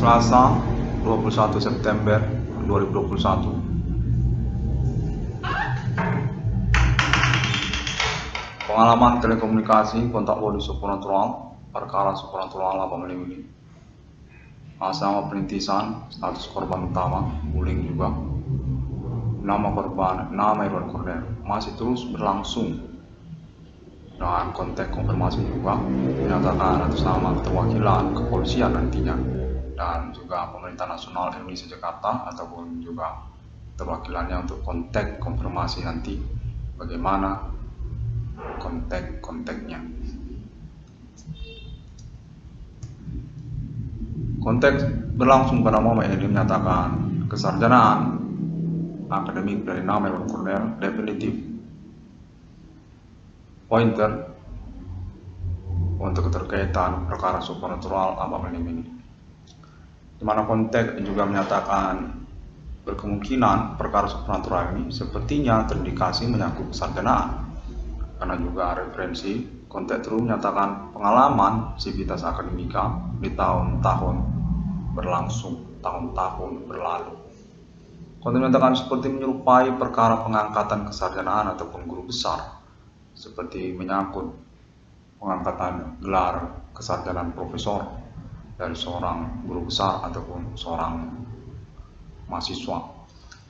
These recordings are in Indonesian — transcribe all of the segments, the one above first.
Selasa 21 September 2021. Pengalaman telekomunikasi kontak body supernatural, perkara supernatural apa ini? Asal perintisan, status korban utama, bullying juga. Nama korban, nama Irwan Cornel masih terus berlangsung. Dan konteks konfirmasi juga menyatakan atas nama keterwakilan kepolisian nantinya dan juga pemerintah nasional Indonesia Jakarta ataupun juga perwakilannya untuk konteks konfirmasi nanti bagaimana konteknya. Konteks berlangsung pada momen ini menyatakan kesarjanaan akademik dari nama Irwan Cornel definitif pointer untuk keterkaitan perkara supernatural apa ini. Di mana konteks juga menyatakan berkemungkinan perkara supernatural ini sepertinya terindikasi menyangkut kesarjanaan, karena juga referensi konteks terus menyatakan pengalaman sivitas akademika di tahun-tahun berlalu. Konteks menyatakan seperti menyerupai perkara pengangkatan kesarjanaan ataupun guru besar, seperti menyangkut pengangkatan gelar kesarjanaan profesor dari seorang guru besar ataupun seorang mahasiswa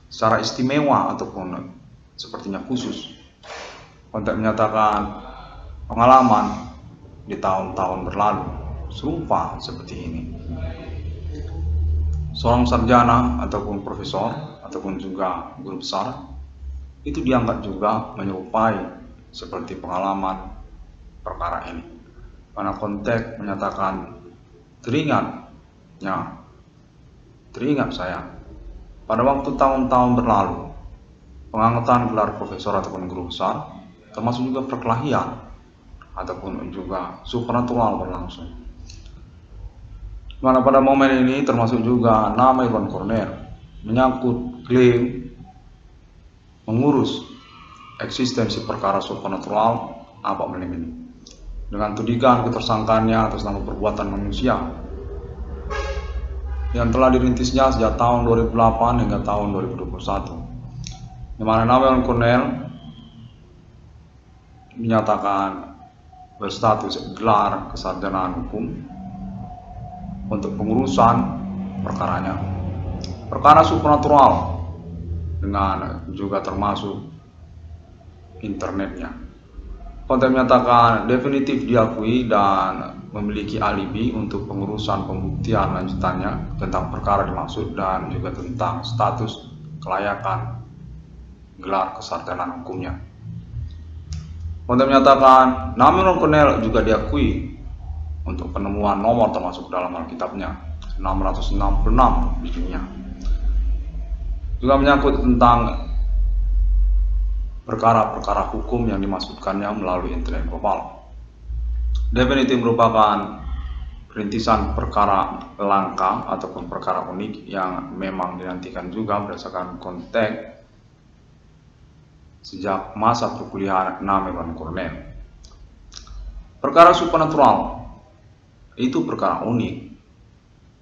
secara istimewa ataupun sepertinya khusus. Konteks menyatakan pengalaman di tahun-tahun berlalu serupa seperti ini. Seorang sarjana ataupun profesor ataupun juga guru besar itu dianggap juga menyerupai seperti pengalaman perkara ini, karena konteks menyatakan teringat saya pada waktu tahun-tahun berlalu pengangkatan gelar profesor ataupun guru besar termasuk juga perkelahian ataupun juga supernatural berlangsung, mana pada momen ini termasuk juga nama Irwan Cornel menyangkut klaim mengurus eksistensi perkara supernatural apa ini dengan tudikan ketersangkaannya atas nama perbuatan manusia yang telah dirintisnya sejak tahun 2008 hingga tahun 2021, di mana nama Irwan Cornel dinyatakan berstatus gelar kesarjanaan hukum untuk pengurusan perkaranya, perkara supernatural, dengan juga termasuk internetnya. Konteks menyatakan definitif diakui dan memiliki alibi untuk pengurusan pembuktian lanjutannya tentang perkara dimaksud dan juga tentang status kelayakan gelar kesarjanaan hukumnya. Konteks menyatakan nama Irwan Cornel juga diakui untuk penemuan nomor termasuk dalam Alkitabnya 666 bijinya. Juga menyangkut tentang perkara-perkara hukum yang dimaksudkannya melalui internet global. Definitif merupakan perintisan perkara langka ataupun perkara unik yang memang dinantikan juga berdasarkan konteks sejak masa perkuliahan nama Irwan Cornel. Perkara supernatural itu perkara unik,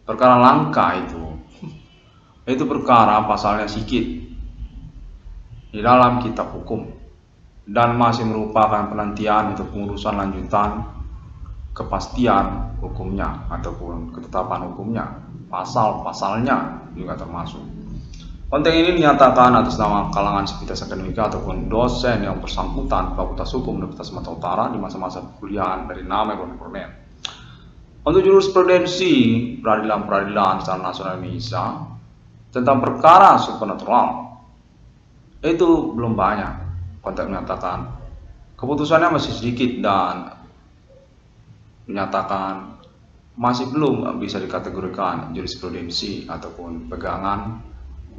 perkara langka itu perkara pasalnya sedikit di dalam kitab hukum dan masih merupakan penantian untuk pengurusan lanjutan kepastian hukumnya ataupun ketetapan hukumnya, pasal-pasalnya juga termasuk. Konteks ini dinyatakan atas nama kalangan sivitas akademika ataupun dosen yang bersangkutan Fakultas Hukum Universitas Sumatera Utara di masa-masa perkuliahan dari nama Irwan Cornel. Untuk jurisprudensi peradilan secara nasional Indonesia tentang perkara supernatural itu belum banyak. Konteks menyatakan keputusannya masih sedikit dan menyatakan masih belum bisa dikategorikan jurisprudensi ataupun pegangan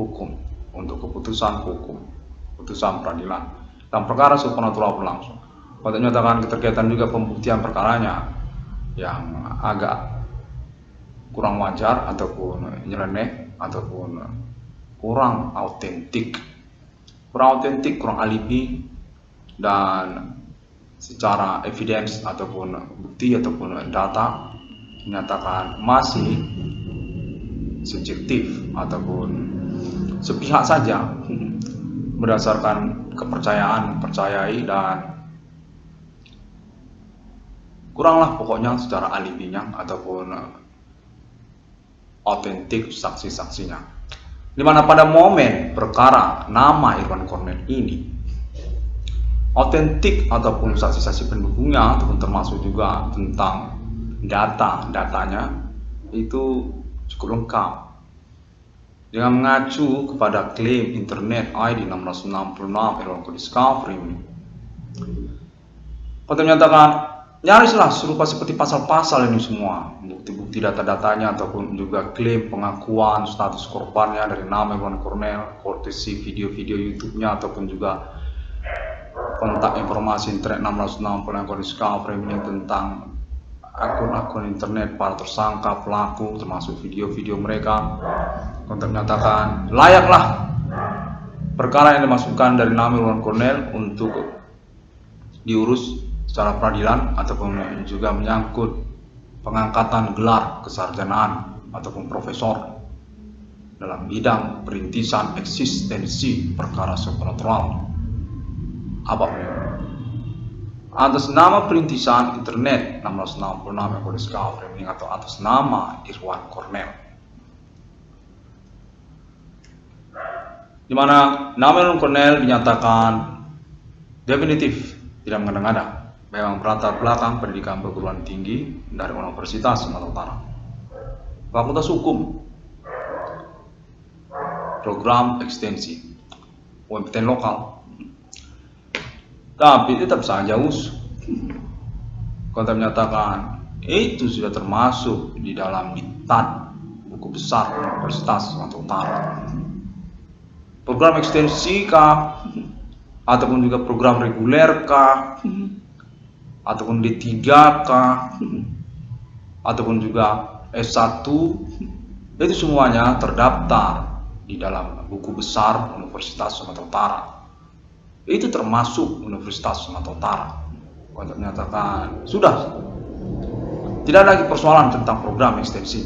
hukum untuk keputusan peradilan dan perkara supernatural berlangsung. Konteks menyatakan keterkaitan juga pembuktian perkaranya yang agak kurang wajar ataupun nyeleneh ataupun kurang autentik, kurang alibi, dan secara evidence ataupun bukti ataupun data menyatakan masih sensitif ataupun sepihak saja berdasarkan percayai dan kuranglah pokoknya secara alibinya ataupun otentik saksi-saksinya. Dimana pada momen perkara nama Irwan Cornel ini otentik ataupun saksi-saksi pendukungnya ataupun termasuk juga tentang datanya itu cukup lengkap dengan mengacu kepada klaim internet ID 666 Irwan Discovery. Konten menyatakan nyarislah serupa seperti pasal-pasal ini semua, bukti-bukti data-datanya ataupun juga klaim pengakuan status korbannya dari nama Irwan Cornel, kortesi video-video YouTube-nya ataupun juga kontak informasi internet 660 Discovery ini tentang akun-akun internet para tersangka pelaku termasuk video-video mereka. Kontak menyatakan layaklah perkara yang dimasukkan dari nama Irwan Cornel untuk diurus secara peradilan ataupun juga menyangkut pengangkatan gelar kesarjanaan ataupun profesor dalam bidang perintisan eksistensi perkara supernatural apapun atas nama perintisan internet 666 Discovery atau atas nama Irwan Cornel, di mana nama Irwan Cornel dinyatakan definitif tidak mengada-ngada, memang berlatar belakang pendidikan perguruan tinggi dari Universitas Sumatera Utara, Fakultas Hukum, program ekstensi, UMPTN lokal. Tapi tetap saja konten menyatakan itu sudah termasuk di dalam diktat buku besar Universitas Sumatera Utara. Program ekstensi kah? Ataupun juga program reguler kah? Ataupun D3 kah? Ataupun juga S1? Itu semuanya terdaftar di dalam buku besar Universitas Sumatera Utara. Itu termasuk Universitas Sumatera Utara. Konten menyatakan sudah tidak lagi persoalan tentang program ekstensi.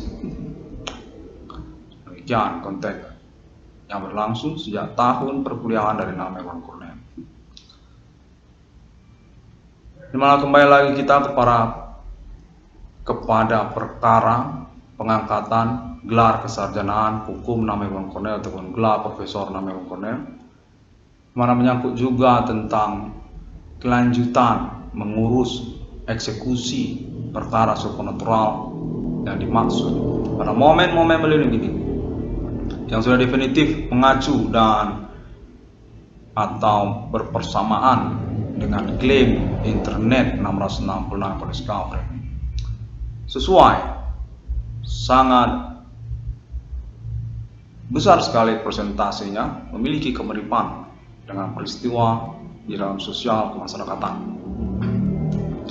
Demikian konten yang berlangsung sejak tahun perkuliahan dari nama Irwan Cornel. Dimana kembali lagi kita kepada perkara pengangkatan gelar kesarjanaan hukum nama Irwan Cornel ataupun gelar profesor nama Irwan Cornel, mana menyangkut juga tentang kelanjutan mengurus eksekusi perkara supernatural yang dimaksud pada momen-momen beliau ini yang sudah definitif mengacu dan atau berpersamaan dengan klaim internet 666 Discovery sesuai sangat besar sekali persentasenya memiliki kemiripan dengan peristiwa di dalam sosial kemasyarakatan.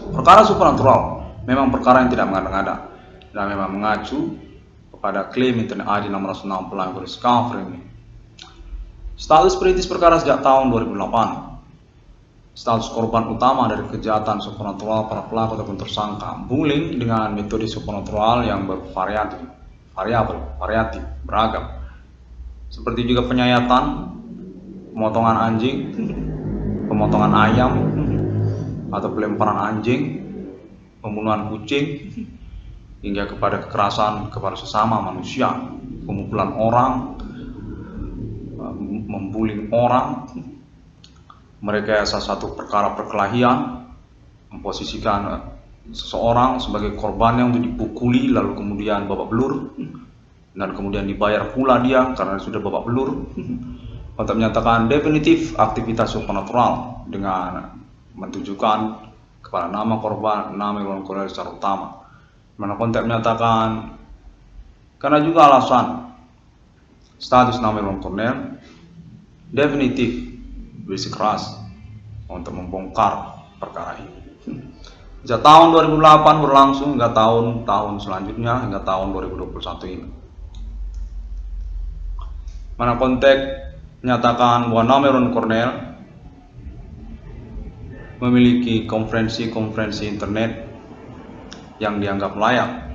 Perkara supernatural memang perkara yang tidak mengada-ngada dan memang mengacu kepada klaim internet ID 660 Discovery ini. Status perintis perkara sejak tahun 2008. Status korban utama dari kejahatan supernatural para pelaku ataupun tersangka bullying dengan metode supernatural yang bervariatif, beragam. Seperti juga penyayatan, pemotongan anjing, pemotongan ayam, atau pelemparan anjing, pembunuhan kucing, hingga kepada kekerasan kepada sesama manusia, pemukulan orang, membuling orang, merekayasa satu perkara perkelahian, memposisikan seseorang sebagai korbannya untuk dipukuli lalu kemudian babak belur dan kemudian dibayar pula dia karena sudah babak belur. Untuk menyatakan definitif aktivitas supernatural dengan menunjukkan kepada nama korban, nama Irwan Cornel secara utama. Mana konteks menyatakan karena juga alasan status nama Irwan Cornel definitif bersikeras untuk membongkar perkara ini. Sejak tahun 2008 berlangsung hingga tahun selanjutnya hingga tahun 2021 ini. Mana konteks menyatakan bahwa nama Irwan Cornel memiliki konferensi internet yang dianggap layak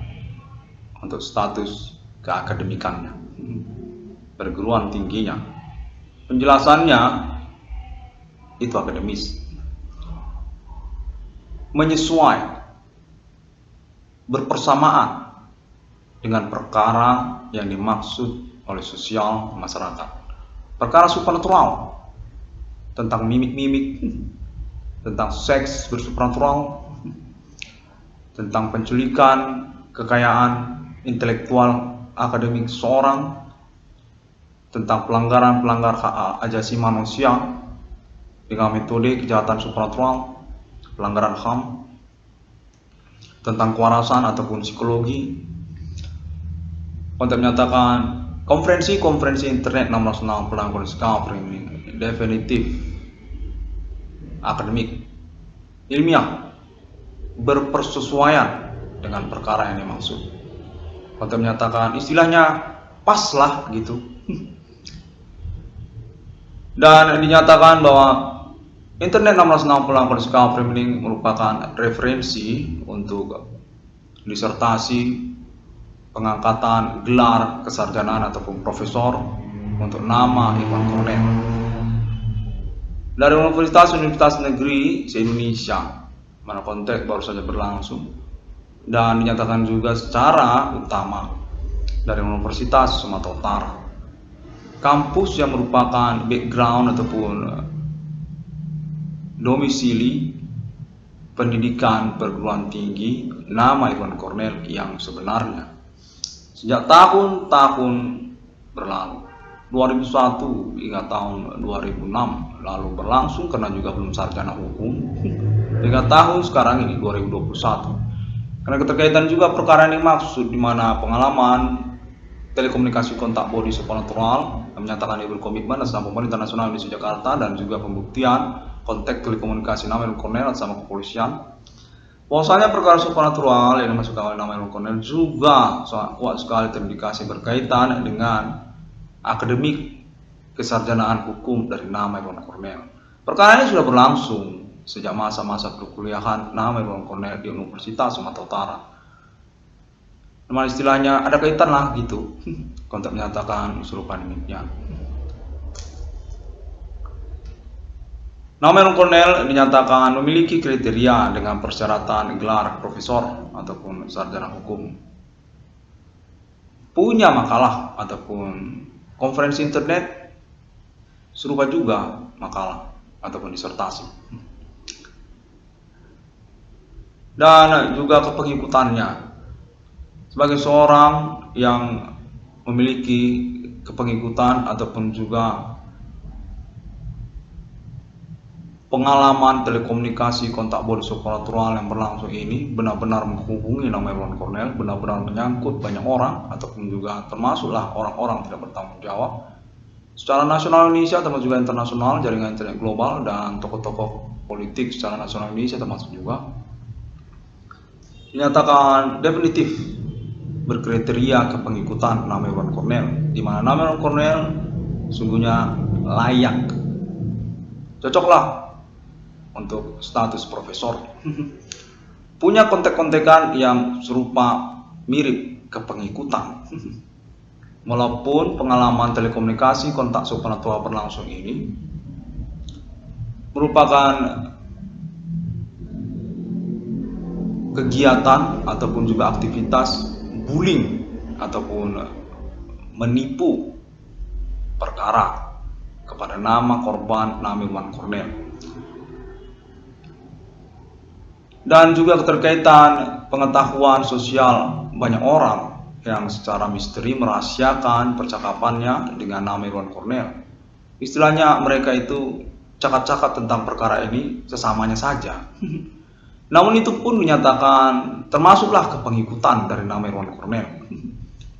untuk status keakademikannya, perguruan tingginya. Penjelasannya itu akademis, menyesuai, berpersamaan dengan perkara yang dimaksud oleh sosial masyarakat. Perkara supernatural, tentang mimik-mimik, tentang seks bersupranatural, tentang penculikan kekayaan intelektual akademik seorang, tentang pelanggaran hak asasi manusia dengan metode kejahatan supernatural, pelanggaran HAM, tentang kewarasan ataupun psikologi. Untuk menyatakan konferensi internet nasional pelanggaran discovery definitif, akademik, ilmiah, berpersesuaian dengan perkara yang dimaksud. Untuk menyatakan istilahnya pas lah gitu. Dan dinyatakan bahwa internet nasional pelanggaran discovery ini merupakan referensi untuk disertasi, pengangkatan gelar kesarjanaan ataupun profesor untuk nama Iwan Cornell dari universitas negeri se-Indonesia, mana konteks baru saja berlangsung, dan dinyatakan juga secara utama dari Universitas Sumatera Utara, kampus yang merupakan background ataupun domisili pendidikan perguruan tinggi nama Iwan Cornell yang sebenarnya. Sejak tahun-tahun berlalu, 2001 hingga tahun 2006 lalu berlangsung karena juga belum sarjana hukum, hingga tahun sekarang ini 2021. Karena keterkaitan juga perkara yang dimaksud, di mana pengalaman telekomunikasi kontak body supernatural yang menyatakan dia berkomitmen sama pemerintah nasional Indonesia Jakarta, dan juga pembuktian kontak telekomunikasi nama Iwan Cornell sama kepolisian. Bahwasanya perkara supernatural yang dimasukkan oleh nama Iwan Cornell juga sangat kuat sekali terindikasi berkaitan dengan akademik kesarjanaan hukum dari nama Iwan Cornell. Perkara ini sudah berlangsung sejak masa-masa perkuliahan nama Iwan Cornell di Universitas Sumatera Utara. Nama istilahnya ada kaitan lah gitu, kontak menyatakan unsur pandemiknya. Nama Iwan Cornell dinyatakan memiliki kriteria dengan persyaratan gelar profesor ataupun sarjana hukum, punya makalah ataupun konferensi internet, serupa juga makalah ataupun disertasi, dan juga kepengikutannya sebagai seorang yang memiliki kepengikutan ataupun juga pengalaman telekomunikasi kontak body supernatural yang berlangsung ini benar-benar menghubungi nama Iwan Cornell, benar-benar menyangkut banyak orang ataupun juga termasuklah orang-orang tidak bertanggung jawab secara nasional Indonesia termasuk juga internasional, jaringan internet global, dan tokoh-tokoh politik secara nasional Indonesia termasuk juga. Dinyatakan definitif berkriteria kepengikutan nama Iwan Cornell, di mana nama Iwan Cornell sungguhnya layak, cocoklah untuk status profesor, punya kontek-kontekan yang serupa mirip kepengikutan. Walaupun pengalaman telekomunikasi kontak supernatural berlangsung ini merupakan kegiatan ataupun juga aktivitas bullying ataupun menipu perkara kepada nama korban nama Iwan Cornell, dan juga keterkaitan pengetahuan sosial banyak orang yang secara misteri merahasiakan percakapannya dengan nama Iwan Cornell. Istilahnya mereka itu cakap-cakap tentang perkara ini sesamanya saja. Namun itu pun menyatakan termasuklah kepengikutan dari nama Iwan Cornell,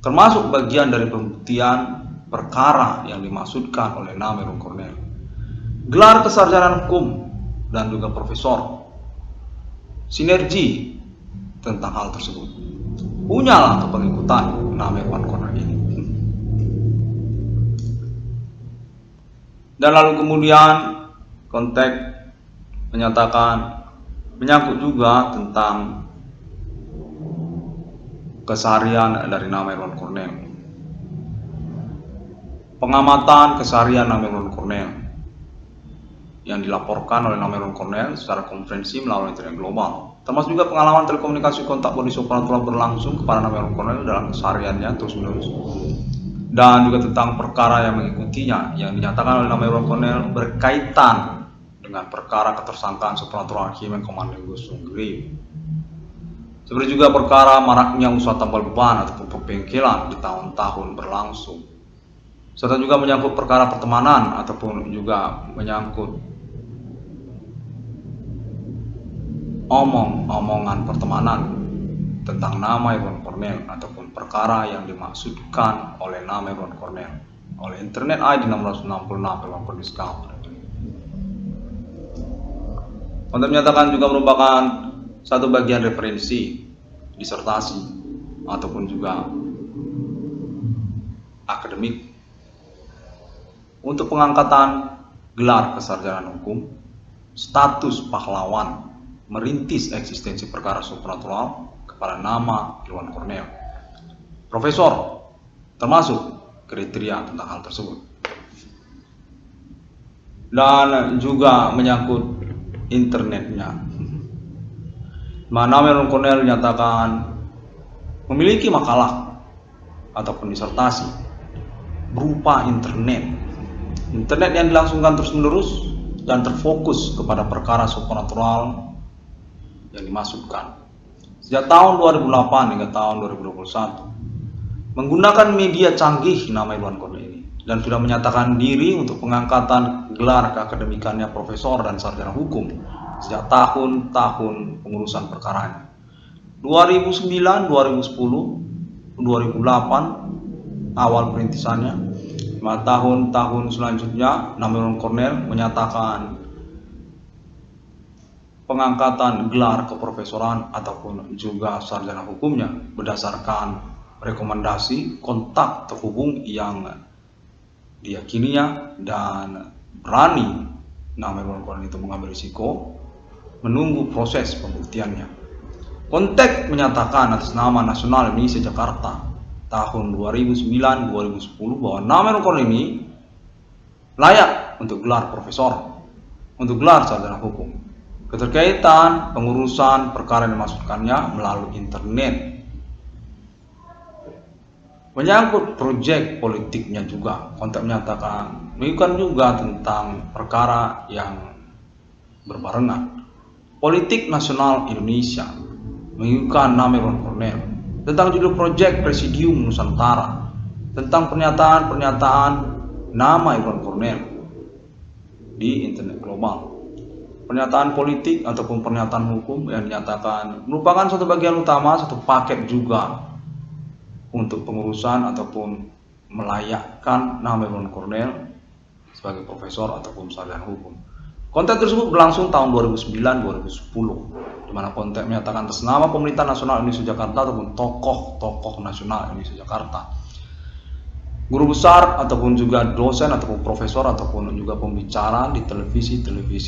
termasuk bagian dari pembuktian perkara yang dimaksudkan oleh nama Iwan Cornell. Gelar kesarjanaan hukum dan juga profesor, sinergi tentang hal tersebut, punyalah kepengikutan nama Iwan Cornell ini. Dan lalu kemudian konteks menyatakan menyangkut juga tentang keseharian dari nama Iwan Cornell. pengamatan keseharian Nama Irwan Cornel yang dilaporkan oleh Nama Irwan Cornel secara konferensi melalui internet global, termasuk juga pengalaman telekomunikasi kontak body supranatural berlangsung kepada Nama Irwan Cornel dalam kesehariannya terus-menerus, dan juga tentang perkara yang mengikutinya yang dinyatakan oleh Nama Irwan Cornel berkaitan dengan perkara ketersangkaan supranatural Human Commanding Gusung Grave, seperti juga perkara maraknya usaha tambal beban ataupun pembengkelan di tahun-tahun berlangsung, serta juga menyangkut perkara pertemanan ataupun juga menyangkut omong-omongan pertemanan tentang Nama Irwan Cornel ataupun perkara yang dimaksudkan oleh Nama Irwan Cornel oleh Internet ID 666 dalam kondisi cover. Konten menyatakan juga merupakan satu bagian referensi, disertasi, ataupun juga akademik untuk pengangkatan gelar kesarjanaan hukum, status pahlawan, merintis eksistensi perkara supranatural kepada Nama Irwan Cornel, profesor, termasuk kriteria tentang hal tersebut, dan juga menyangkut internetnya. Nama Irwan Cornel dinyatakan memiliki makalah ataupun disertasi berupa internet yang dilangsungkan terus-menerus dan terfokus kepada perkara supranatural yang dimaksudkan sejak tahun 2008 hingga tahun 2021 menggunakan media canggih Nama Irwan Cornel ini, dan sudah menyatakan diri untuk pengangkatan gelar keakademikannya profesor dan sarjana hukum sejak tahun-tahun pengurusan perkaranya 2009, 2010, 2008 awal perintisannya. 5 tahun selanjutnya Nama Irwan Cornel menyatakan pengangkatan gelar keprofesoran ataupun juga sarjana hukumnya berdasarkan rekomendasi kontak terhubung yang diyakininya, dan berani Nama Irwan Cornel itu mengambil risiko menunggu proses pembuktiannya. Konteks menyatakan atas nama Nasional Indonesia Jakarta tahun 2009-2010 bahwa Nama Irwan Cornel ini layak untuk gelar profesor, untuk gelar sarjana hukum. Keterkaitan pengurusan perkara yang dimaksudkannya melalui internet, menyangkut proyek politiknya juga. Konteks menyatakan bukan juga tentang perkara yang berbarengan. Politik nasional Indonesia menunjukkan Nama Irwan Cornel tentang judul proyek Presidium Nusantara, tentang pernyataan Nama Irwan Cornel di internet global. Pernyataan politik ataupun pernyataan hukum yang dinyatakan merupakan satu bagian utama, satu paket juga untuk pengurusan ataupun melayakkan Nama Irwan Cornel sebagai profesor ataupun sarjana hukum. Konteks tersebut berlangsung tahun 2009-2010, di mana konteks menyatakan atas nama Pemerintah Nasional Indonesia Jakarta ataupun tokoh-tokoh nasional Indonesia Jakarta, guru besar ataupun juga dosen ataupun profesor ataupun juga pembicara di televisi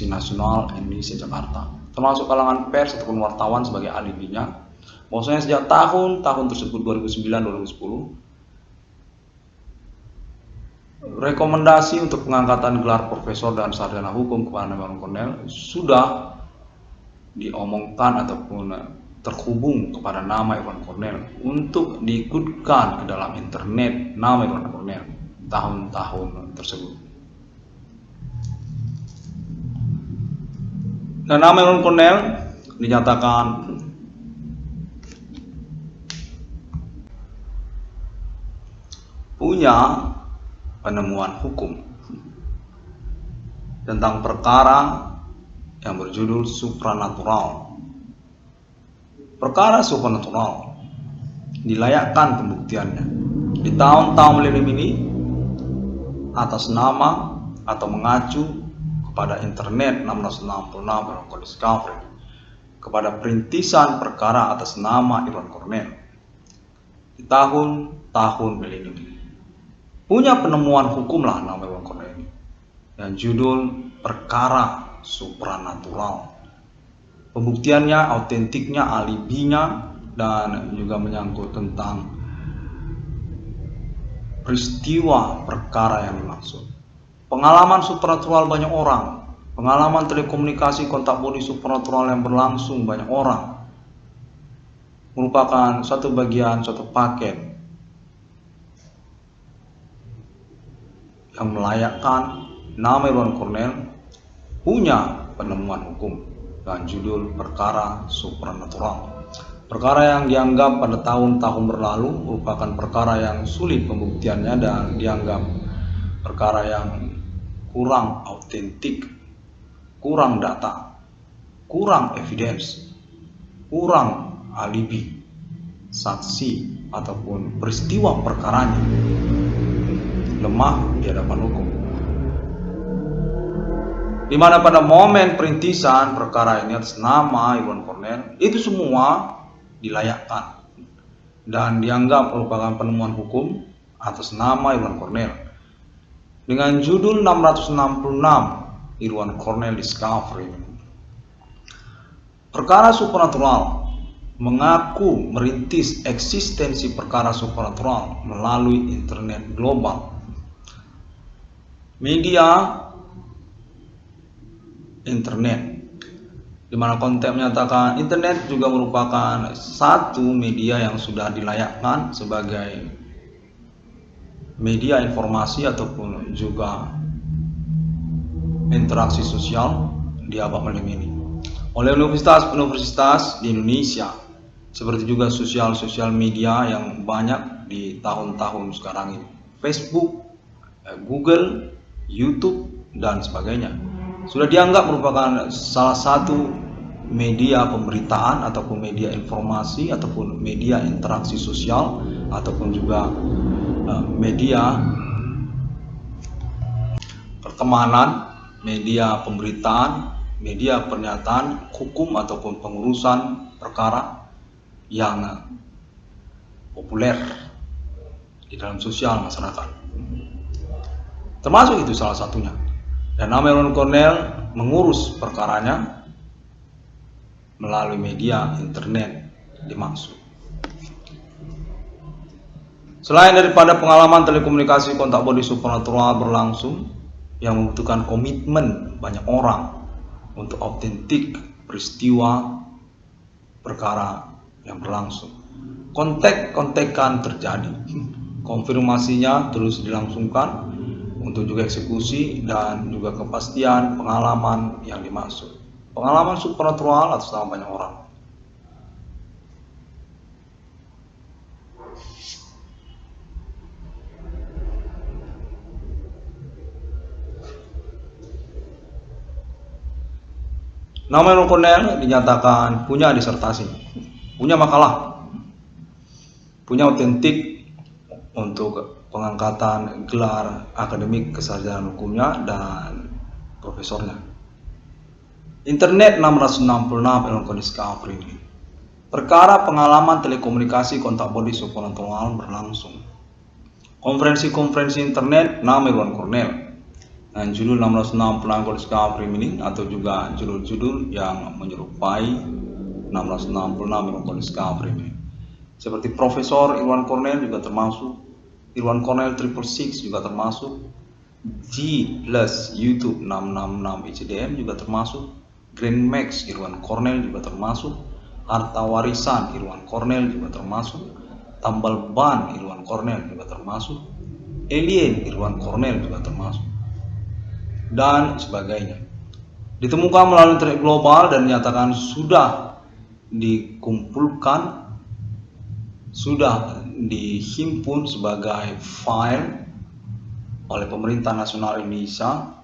nasional Indonesia Jakarta, termasuk kalangan pers ataupun wartawan sebagai alibinya, bahwasanya sejak tahun tersebut 2009-2010 rekomendasi untuk pengangkatan gelar profesor dan sarjana hukum kepada Nama Irwan Cornel sudah diomongkan ataupun terhubung kepada Nama Irwan Cornel untuk diikutkan ke dalam internet Nama Irwan Cornel tahun-tahun tersebut. Dan Nama Irwan Cornel dinyatakan punya penemuan hukum tentang perkara yang berjudul supranatural. Perkara supranatural dilayakkan pembuktiannya di tahun-tahun milenium ini atas nama atau mengacu kepada internet 666 dalam discovery kepada perintisan perkara atas nama Irwan Cornel di tahun-tahun milenium ini. Punya penemuan hukumlah Nama Irwan Cornel ini yang judul perkara supranatural. Pembuktiannya, autentiknya, alibinya, dan juga menyangkut tentang peristiwa perkara yang dimaksud. Pengalaman supernatural banyak orang, pengalaman telekomunikasi kontak body supernatural yang berlangsung banyak orang, merupakan suatu bagian, suatu paket yang melayakkan nama Irwan Cornell punya penemuan hukum dan judul perkara supernatural. Perkara yang dianggap pada tahun-tahun berlalu merupakan perkara yang sulit pembuktiannya dan dianggap perkara yang kurang autentik, kurang data, kurang evidence, kurang alibi, saksi ataupun peristiwa perkaranya, lemah di hadapan hukum. Di mana pada momen perintisan perkara ini atas nama Irwan Cornell, itu semua dilayakkan dan dianggap merupakan penemuan hukum atas nama Irwan Cornell dengan judul 666 Irwan Cornell Discovery. Perkara supernatural mengaku merintis eksistensi perkara supernatural melalui internet global. Media internet, di mana konten menyatakan internet juga merupakan satu media yang sudah dilayakkan sebagai media informasi ataupun juga interaksi sosial di abad modern ini oleh universitas-universitas di Indonesia, seperti juga sosial media yang banyak di tahun-tahun sekarang ini, Facebook, Google, YouTube, dan sebagainya, sudah dianggap merupakan salah satu media pemberitaan ataupun media informasi ataupun media interaksi sosial ataupun juga media pertemanan, media pemberitaan, media pernyataan hukum ataupun pengurusan perkara yang populer di dalam sosial masyarakat. Termasuk itu salah satunya. Dan nama Irwan Cornell mengurus perkaranya melalui media internet dimaksud. Selain daripada pengalaman telekomunikasi kontak body supernatural berlangsung yang membutuhkan komitmen banyak orang untuk autentik peristiwa perkara yang berlangsung, kontek-kontekan terjadi, konfirmasinya terus dilangsungkan untuk juga eksekusi dan juga kepastian pengalaman yang dimaksud. Pengalaman supernatural atas nama banyak orang. Nama Irwan Cornell dinyatakan punya disertasi, punya makalah, punya autentik untuk pengangkatan gelar akademik kesarjanaan hukumnya dan profesornya. Internet 666 Irwan Cornell Discovery. Perkara pengalaman telekomunikasi kontak body supernatural berlangsung. Konferensi internet nama Irwan Cornell dan judul 666 Discovery Meaning atau juga judul-judul yang menyerupai 666 Irwan Discovery Meaning. Seperti Profesor Irwan Cornell juga termasuk, Irwan Cornell 666 juga termasuk, G plus YouTube 666 ICDM juga termasuk, Grand Max Irwan Cornell juga termasuk, Harta Warisan Irwan Cornell juga termasuk, Tambal Ban Irwan Cornell juga termasuk, Alien Irwan Cornell juga termasuk, dan sebagainya. Ditemukan melalui internet global dan dinyatakan sudah dikumpulkan, sudah dihimpun sebagai file oleh pemerintah nasional Indonesia,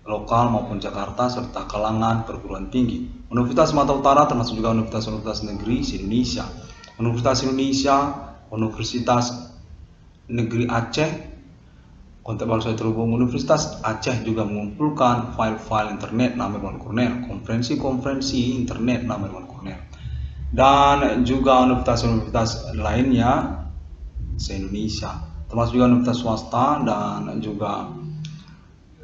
lokal maupun Jakarta, serta kalangan perguruan tinggi, Universitas Sumatera Utara, termasuk juga universitas-universitas negeri Indonesia, Universitas Indonesia, Universitas Negeri Aceh, kontak baru saya terhubung, Universitas Aceh juga mengumpulkan file-file internet nama Irwan Cornell, konferensi internet nama Irwan Cornell, dan juga universitas-universitas lainnya se-Indonesia, termasuk juga universitas swasta dan juga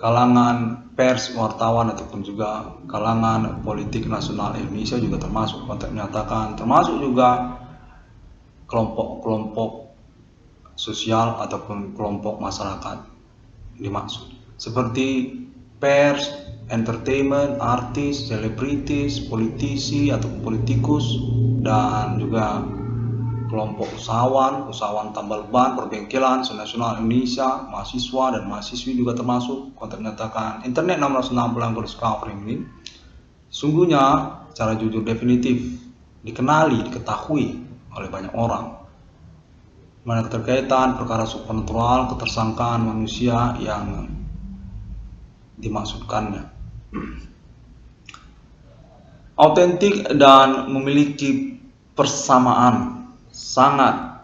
kalangan pers, wartawan ataupun juga kalangan politik nasional Indonesia juga termasuk. Kontak menyatakan termasuk juga kelompok-kelompok sosial ataupun kelompok masyarakat dimaksud, seperti pers, entertainment, artis, selebritis, politisi atau politikus, dan juga kelompok usahawan tambal ban, perbengkelan senasional Indonesia, mahasiswa dan mahasiswi juga termasuk. Konteks menyatakan internet 660 yang covering ini sungguhnya secara jujur definitif diketahui oleh banyak orang, mana keterkaitan perkara supernatural, ketersangkaan manusia yang dimaksudkannya autentik dan memiliki persamaan sangat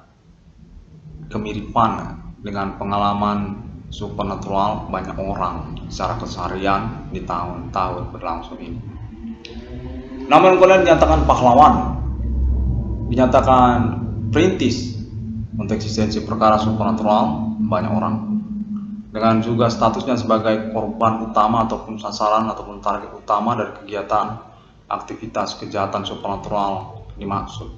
kemiripan dengan pengalaman supernatural banyak orang secara keseharian di tahun-tahun berlangsung ini. Namun kemudian dinyatakan pahlawan, dinyatakan perintis untuk eksistensi perkara supernatural banyak orang, dengan juga statusnya sebagai korban utama ataupun sasaran ataupun target utama dari kegiatan aktivitas kejahatan supernatural dimaksud.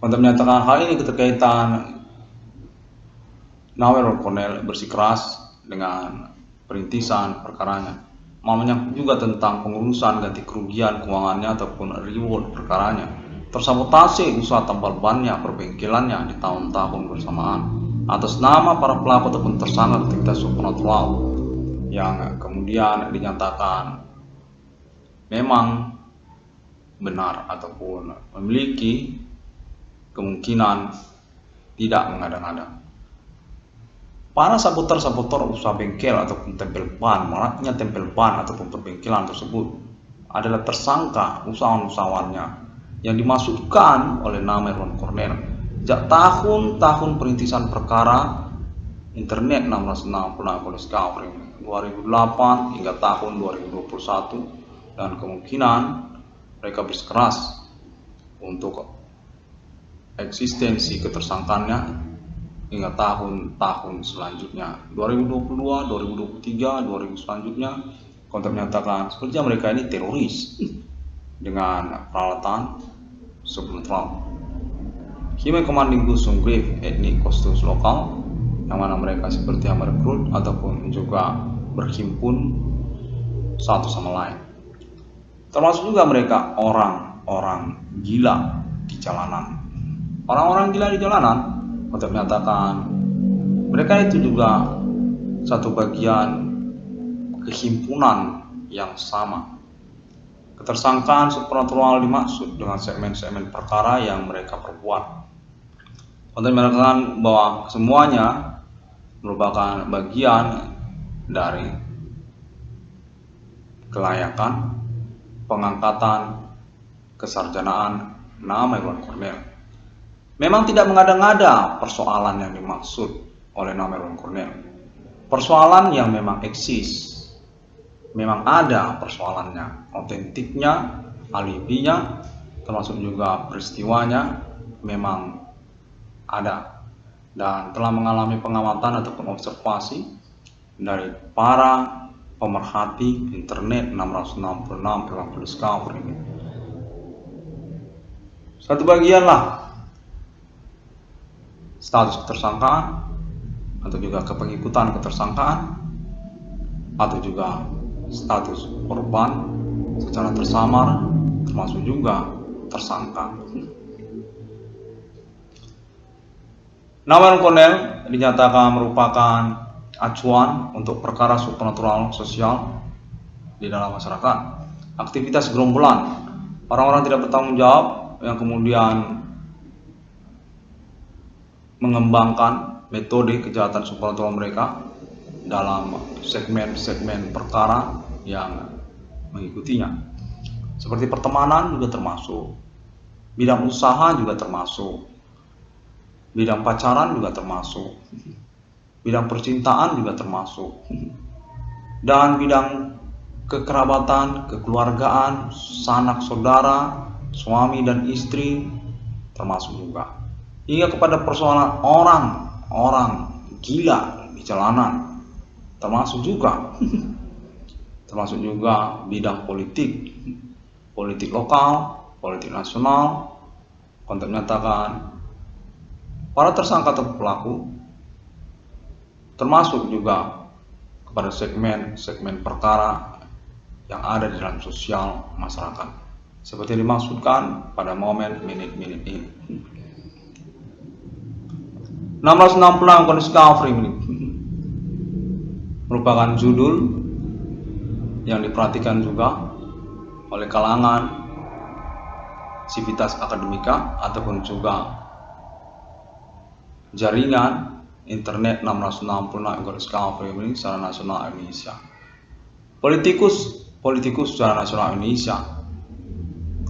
Untuk menyatakan hal ini keterkaitan, Nawel Cornell bersikeras dengan perintisan perkaranya, menyangkut juga tentang pengurusan ganti kerugian keuangannya ataupun reward perkaranya, tersabotase usaha tambal bannya, perbengkelannya di tahun-tahun bersamaan atas nama para pelaku ataupun tersangka aktivitas supernatural yang kemudian dinyatakan memang benar ataupun memiliki kemungkinan tidak mengada-ngada. Para saboter usaha bengkel ataupun tempel ban, maraknya tempel ban ataupun perbengkelan tersebut adalah tersangka usahawan-usahawannya yang dimasukkan oleh nama Ron Cornell sejak tahun-tahun perintisan perkara internet 666 Police Covering 2008 hingga tahun 2021, dan kemungkinan mereka bersikeras untuk eksistensi ketersangkaannya hingga tahun-tahun selanjutnya, 2022, 2023, 2000 selanjutnya. Konteks menyatakan sepertinya mereka ini teroris dengan peralatan supernatural. Human Commanding Gusung Grave etnik kostus lokal, yang mana mereka seperti yang merekrut ataupun juga berhimpun satu sama lain. Termasuk juga mereka orang-orang gila di jalanan. Orang-orang gila di jalanan untuk menyatakan mereka itu juga satu bagian kehimpunan yang sama. Ketersangkaan supernatural dimaksud dengan segmen-segmen perkara yang mereka perbuat, untuk menyatakan bahwa semuanya merupakan bagian dari kelayakan pengangkatan kesarjanaan nama Ron Cornell. Memang tidak mengada-ngada persoalan yang dimaksud oleh nama Ron Cornell. Persoalan yang memang eksis, memang ada persoalannya, autentiknya, alibinya, termasuk juga peristiwanya memang ada, dan telah mengalami pengamatan ataupun observasi dari para pemerhati internet 666 Police Covering ini. Satu bagian lah status ketersangkaan atau juga kepengikutan ketersangkaan atau juga status korban secara tersamar termasuk juga tersangka. Nama Cornell dinyatakan merupakan acuan untuk perkara supernatural sosial di dalam masyarakat. Aktivitas gerombolan orang-orang tidak bertanggung jawab yang kemudian mengembangkan metode kejahatan supernatural mereka dalam segmen-segmen perkara yang mengikutinya, seperti pertemanan juga termasuk, bidang usaha juga termasuk, bidang pacaran juga termasuk, bidang percintaan juga termasuk, dan bidang kekerabatan, kekeluargaan, sanak saudara, suami dan istri termasuk juga, hingga kepada persoalan orang gila di jalanan termasuk juga bidang politik lokal, politik nasional. Konteks menyatakan para tersangka atau pelaku, termasuk juga kepada segmen perkara yang ada di dalam sosial masyarakat, seperti dimaksudkan pada momen menit-menit ini. 666 Kondisi Discovery ini merupakan judul yang diperhatikan juga oleh kalangan sivitas akademika ataupun juga jaringan internet 666 Discovery ini secara nasional Indonesia. Politikus secara nasional Indonesia,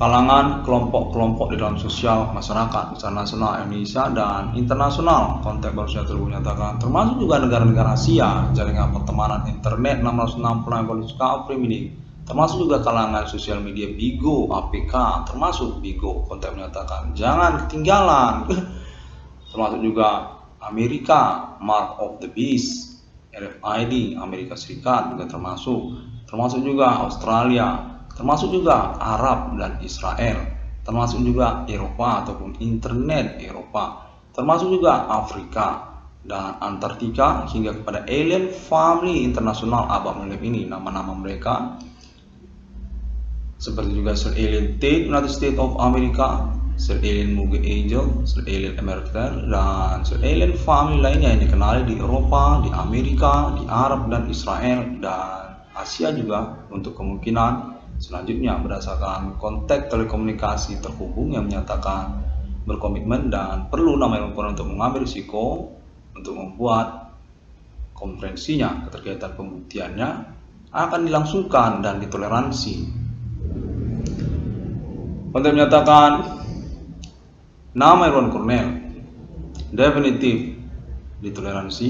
kalangan kelompok-kelompok di dalam sosial masyarakat secara nasional Indonesia dan internasional, konteks baru saja ternyatakan, termasuk juga negara-negara Asia, jaringan pertemanan internet 666 Discovery ini, termasuk juga kalangan sosial media Bigo, APK, termasuk Bigo, konteks menyatakan jangan ketinggalan, termasuk juga Amerika, Mark of the Beast, RFID, Amerika Serikat juga termasuk juga Australia, termasuk juga Arab dan Israel, termasuk juga Eropa ataupun internet Eropa, termasuk juga Afrika dan Antartika, hingga kepada alien family internasional abad milenium ini. Nama-nama mereka seperti juga Sir Alien Tate, United States of America, Sir Alien Muge Angel, Sir Alien America, dan Sir Alien family lainnya yang dikenali di Eropa, di Amerika, di Arab dan Israel dan Asia juga, untuk kemungkinan selanjutnya berdasarkan konteks telekomunikasi terhubung yang menyatakan berkomitmen dan perlu namanya untuk mengambil risiko untuk membuat konferensinya, keterkaitan pembuktiannya akan dilangsungkan dan ditoleransi. Untuk menyatakan nama Irwan Cornell definitif ditoleransi,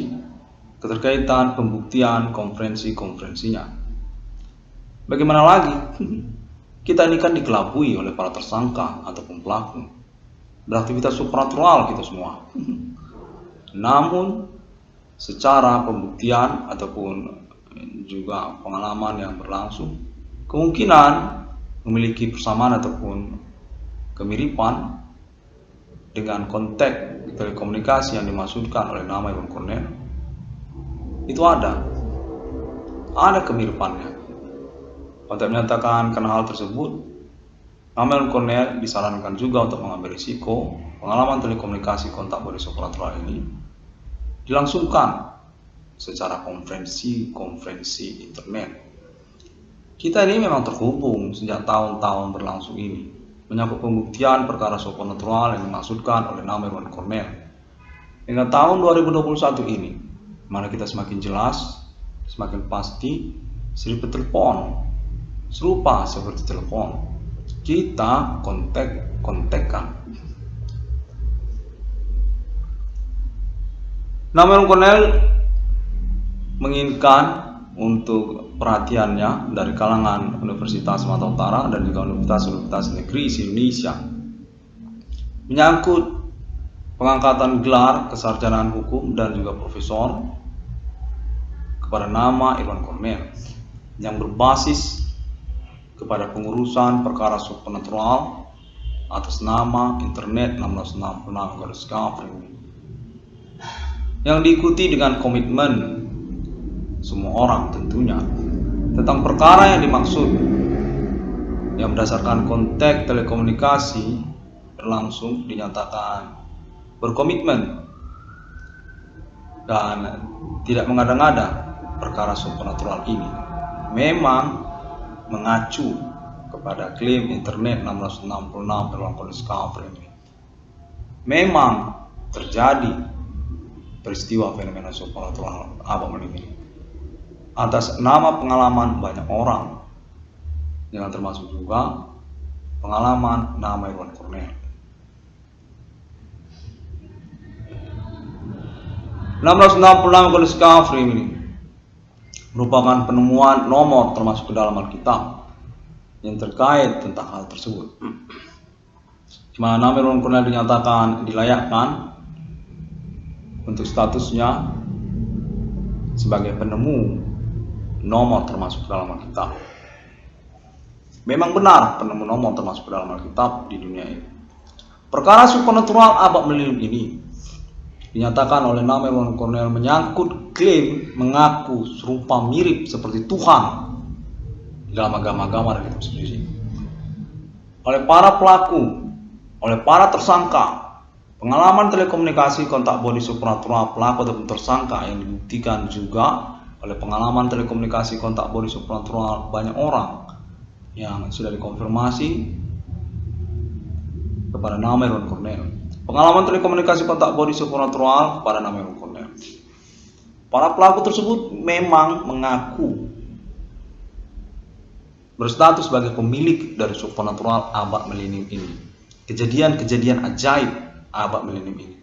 keterkaitan pembuktian konferensinya. Bagaimana lagi? Kita ini kan dikelabui oleh para tersangka ataupun pelaku, beraktivitas supranatural kita semua. Namun secara pembuktian ataupun juga pengalaman yang berlangsung, kemungkinan memiliki persamaan ataupun kemiripan dengan konteks telekomunikasi yang dimaksudkan oleh nama Irwan Cornell. Itu ada kemiripannya. Untuk menyatakan karena hal tersebut, nama Irwan Cornell disarankan juga untuk mengambil risiko pengalaman telekomunikasi kontak body supernatural ini dilangsungkan secara konferensi internet. Kita ini memang terhubung sejak tahun-tahun berlangsung ini, menyangkut pembuktian perkara supernatural yang dimaksudkan oleh nama Irwan Cornell. Hingga tahun 2021 ini, mana kita semakin jelas, semakin pasti, seribet telepon serupa seperti telepon kita kontekkan. Nama Irwan Cornell menginginkan untuk perhatiannya dari kalangan Universitas Sumatera Utara dan juga Universitas Negeri Indonesia menyangkut pengangkatan gelar kesarjanaan hukum dan juga profesor kepada nama Irwan Cornell yang berbasis kepada pengurusan perkara supernatural atas nama internet 666 Discovery yang diikuti dengan komitmen semua orang tentunya tentang perkara yang dimaksud, yang berdasarkan konteks telekomunikasi berlangsung dinyatakan berkomitmen dan tidak mengada-ngada. Perkara supernatural ini memang mengacu kepada klaim internet 666 Irwan Discovery ini. Memang terjadi peristiwa fenomena supernatural abad ini atas nama pengalaman banyak orang, yang termasuk juga pengalaman nama Irwan Cornell. 666 Discovery ini merupakan penemuan nomor termasuk ke dalam Alkitab yang terkait tentang hal tersebut, di mana nama Irwan Cornell dinyatakan dilayakkan untuk statusnya sebagai penemu nomor termasuk ke dalam Alkitab. Memang benar penemu nomor termasuk ke dalam Alkitab di dunia ini. Perkara supernatural abad milenium ini dinyatakan oleh nama Edward Cornell menyangkut klaim mengaku serupa mirip seperti Tuhan dalam agama-agama dan kitab suci. Oleh para pelaku, oleh para tersangka, pengalaman telekomunikasi kontak body supranatural pelaku ataupun tersangka yang dibuktikan juga oleh pengalaman telekomunikasi kontak body supranatural banyak orang yang sudah dikonfirmasi kepada nama Edward Cornell. Pengalaman telekomunikasi kontak body supranatural kepada nama Edward Cornell. Para pelaku tersebut memang mengaku berstatus sebagai pemilik dari supernatural abad milenium ini. Kejadian-kejadian ajaib abad milenium ini.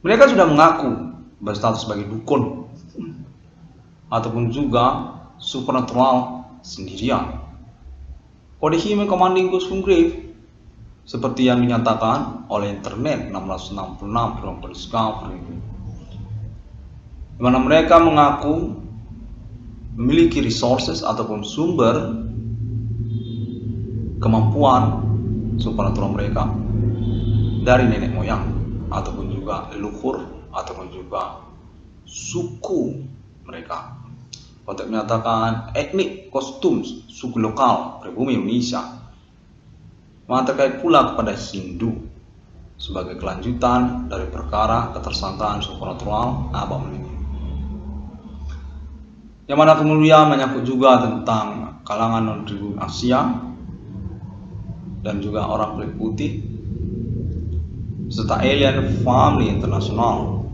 Mereka sudah mengaku berstatus sebagai dukun ataupun juga supernatural sendirian. Kode Hime Commanding Ghost from Grave seperti yang dinyatakan oleh internet 666 dalam Discovery, di mana mereka mengaku memiliki resources ataupun sumber kemampuan supernatural mereka dari nenek moyang ataupun juga leluhur ataupun juga suku mereka. Untuk menyatakan etnik kostum suku lokal pribumi Indonesia, terkait pula kepada Hindu sebagai kelanjutan dari perkara ketersangkaan supernatural abad milenium. Yang mana kemudian menyangkut juga tentang kalangan non-pribumi Asia dan juga orang kulit putih serta alien family internasional.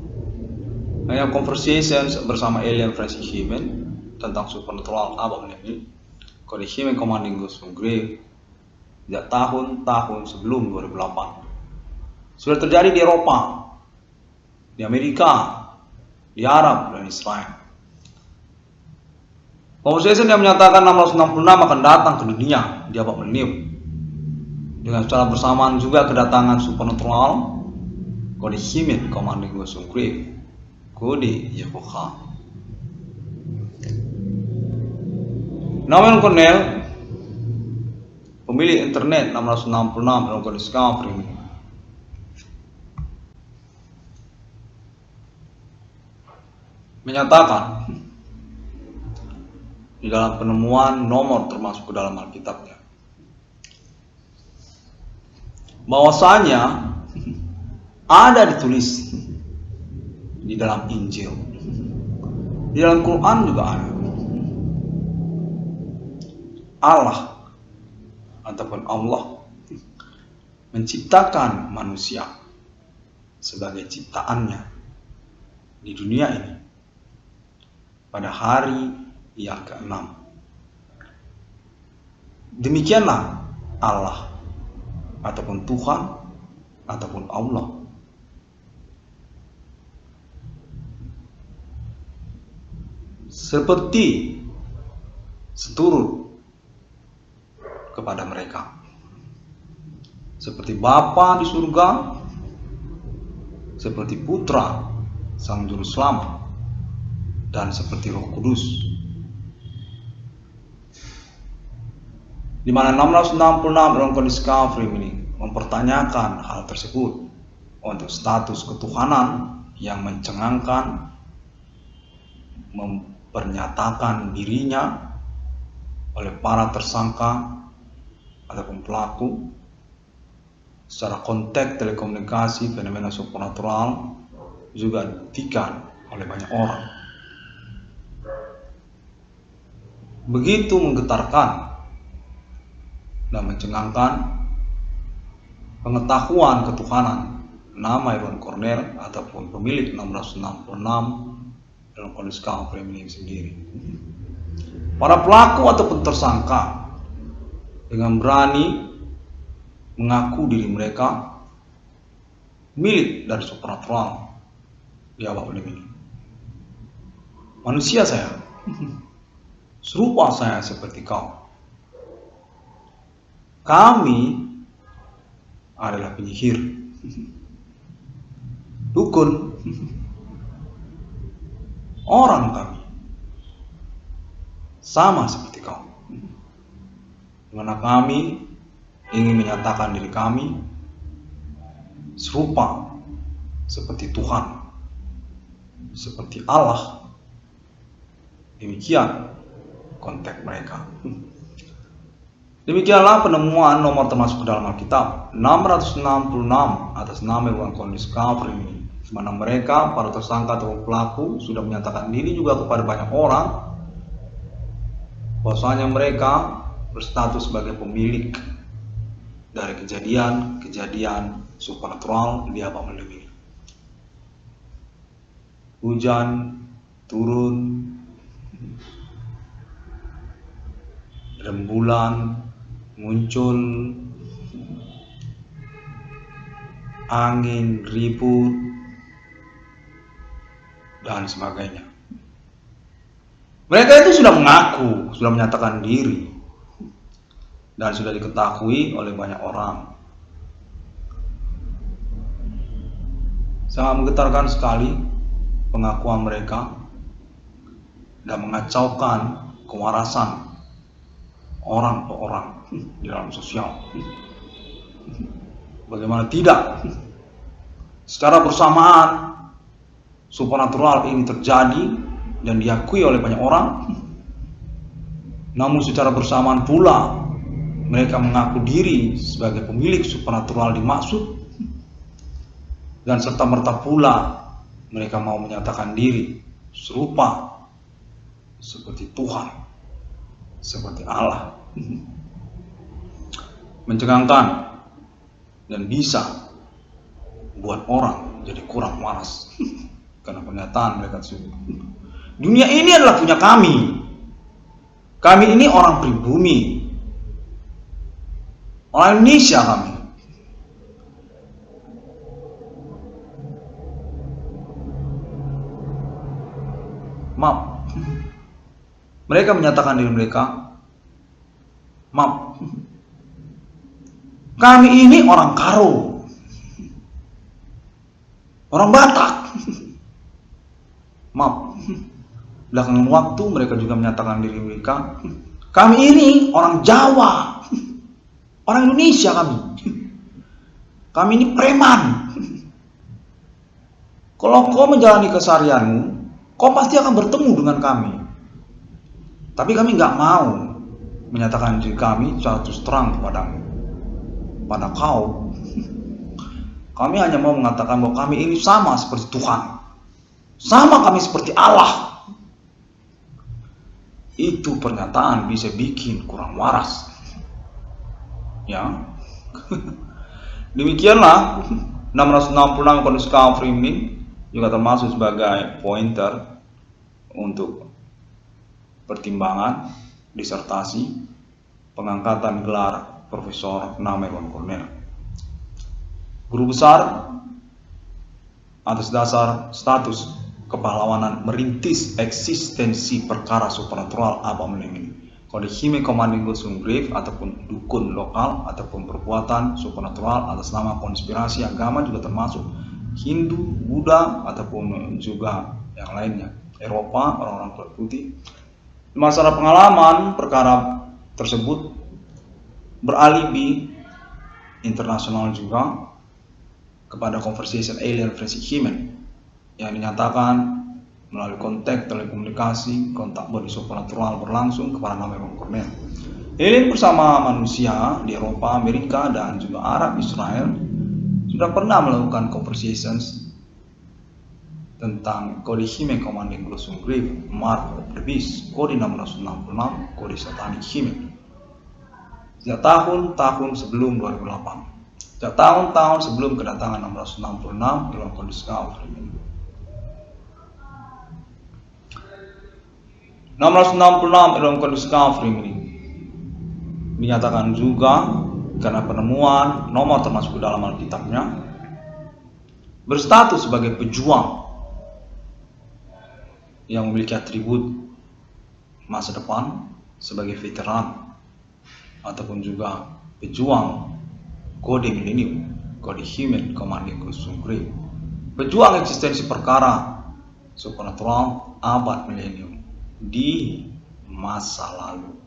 Hanya conversations bersama alien Francis Himen tentang supernatural abad milenium. Kode Hime Commanding Ghost from Grave sejak tahun-tahun sebelum 2008 sudah terjadi di Eropa, di Amerika, di Arab dan Israel. Conversation yang menyatakan 666 akan datang ke dunia di abad milenium dengan secara bersamaan juga kedatangan supernatural Kode Hime Commanding Ghost from Grave, Kode Yehovah. Nama Cornell, pemilik internet 666 dalam Kode Discovery, menyatakan di dalam penemuan nomor termasuk ke dalam Alkitabnya bahwasanya ada ditulis di dalam Injil, di dalam Quran juga ada, Allah ataupun Allah menciptakan manusia sebagai ciptaannya di dunia ini pada hari yang ke-6. Demikianlah Allah ataupun Tuhan ataupun Allah seperti seturut kepada mereka, seperti Bapa di surga, seperti Putra Sang Juru Selamat, dan seperti Roh Kudus. Di mana 666 dalam Kode Discovery ini mempertanyakan hal tersebut untuk status ketuhanan yang mencengangkan, mempernyatakan dirinya oleh para tersangka ataupun pelaku secara konteks telekomunikasi fenomena supernatural juga dibuktikan oleh banyak orang. Begitu menggetarkan dan mencengangkan pengetahuan ketuhanan nama Edward Cornell ataupun pemilik 666 dalam Kode Discovery ini sendiri. Para pelaku ataupun tersangka dengan berani mengaku diri mereka milik dari supernatural di abad ini. Manusia saya, serupa saya seperti kau. Kami adalah penyihir, dukun, orang kami sama seperti kau, di mana kami ingin menyatakan diri kami serupa seperti Tuhan, seperti Allah. Demikian konteks mereka. Demikianlah penemuan nomor termasuk ke dalam Alkitab 666 atas nama Irwan Discovery ini, di mana mereka, para tersangka atau pelaku, sudah menyatakan diri juga kepada banyak orang bahwasanya mereka berstatus sebagai pemilik dari kejadian supernatural di abad ini. Hujan turun, rembulan muncul, angin ribut, dan sebagainya. Mereka itu sudah mengaku, sudah menyatakan diri, dan sudah diketahui oleh banyak orang. Sangat menggetarkan sekali pengakuan mereka dan mengacaukan kewarasan orang per orang di dalam sosial. Bagaimana tidak? Secara bersamaan supernatural ini terjadi dan diakui oleh banyak orang. Namun secara bersamaan pula mereka mengaku diri sebagai pemilik supernatural dimaksud, dan serta-merta pula mereka mau menyatakan diri serupa seperti Tuhan, seperti Allah. Mencengangkan dan bisa buat orang jadi kurang waras karena pernyataan mereka tersebut. Dunia ini adalah punya kami. Kami ini orang pribumi, orang Indonesia kami. Maaf. Mereka menyatakan diri mereka, maaf, kami ini orang Karo, orang Batak. Maaf, belakangan waktu mereka juga menyatakan diri mereka, kami ini orang Jawa, orang Indonesia kami. Kami ini preman. Kalau kau menjalani keseharianmu, kau pasti akan bertemu dengan kami. Tapi kami nggak mau menyatakan diri kami secara terus terang kepadamu, pada kau. Kami hanya mau mengatakan bahwa kami ini sama seperti Tuhan, sama kami seperti Allah. Itu pernyataan bisa bikin kurang waras, ya. Demikianlah 666 kondisi Discovery ini juga termasuk sebagai pointer untuk pertimbangan disertasi pengangkatan gelar Profesor Nama Irwan Cornel, guru besar, atas dasar status kepahlawanan merintis eksistensi perkara supernatural abad ini. Kode Hime Commanding Gosung Grave ataupun dukun lokal ataupun perbuatan supernatural atas nama konspirasi agama juga termasuk Hindu, Buddha ataupun juga yang lainnya, Eropa, orang-orang kulit putih. Masalah pengalaman perkara tersebut beralibi internasional juga kepada conversation alien forensic human yang dinyatakan melalui kontak telekomunikasi kontak body supernatural berlangsung kepada nama Irwan Cornel. Alien bersama manusia di Eropa, Amerika, dan juga Arab Israel sudah pernah melakukan conversations tentang kode Hime Commanding Gosung Grave, Mark of the Beast, kode 666, kode Satanic Hime. Sejak tahun-tahun sebelum 2008, sejak tahun-tahun sebelum kedatangan 666 dalam kondisi Discovery ini. 666 dalam kondisi Discovery ini dinyatakan juga karena penemuan nomor termasuk dalam Alkitabnya berstatus sebagai pejuang yang memiliki atribut masa depan sebagai veteran ataupun juga pejuang kode milenium, kode Hime Commanding Gosung Grave, pejuang eksistensi perkara supernatural abad milenium di masa lalu.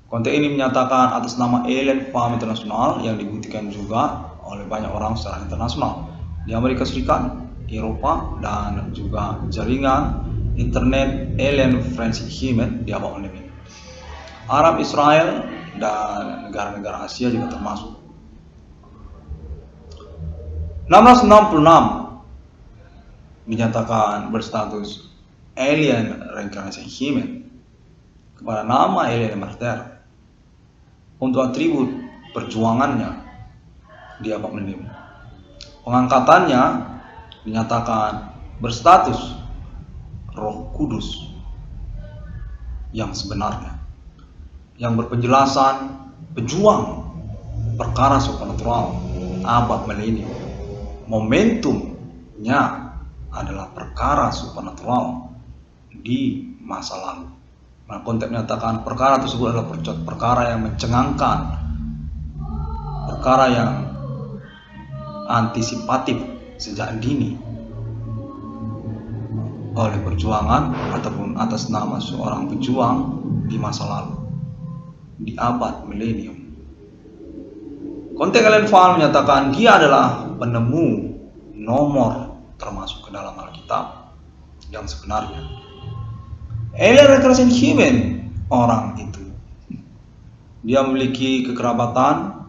Konten ini menyatakan atas nama alien farm internasional yang dibuktikan juga oleh banyak orang secara internasional di Amerika Serikat, Eropa dan juga jaringan internet alien friendship human di abad ini. Arab, Israel, dan negara-negara Asia juga termasuk. 1666 dinyatakan berstatus alien reincarnation human kepada nama alien emerter untuk atribut perjuangannya di abad ini. Pengangkatannya dinyatakan berstatus Roh Kudus yang sebenarnya, yang berpenjelasan pejuang perkara supernatural abad milenium. Momentumnya adalah perkara supernatural di masa lalu. Nah, konteks menyatakan perkara tersebut adalah perkara yang mencengangkan, perkara yang antisipatif sejak dini oleh perjuangan ataupun atas nama seorang pejuang di masa lalu, di abad milenium. Konteks Alien File menyatakan dia adalah penemu nomor termasuk ke dalam Alkitab yang sebenarnya. Alien reincarnation human, orang itu dia memiliki kekerabatan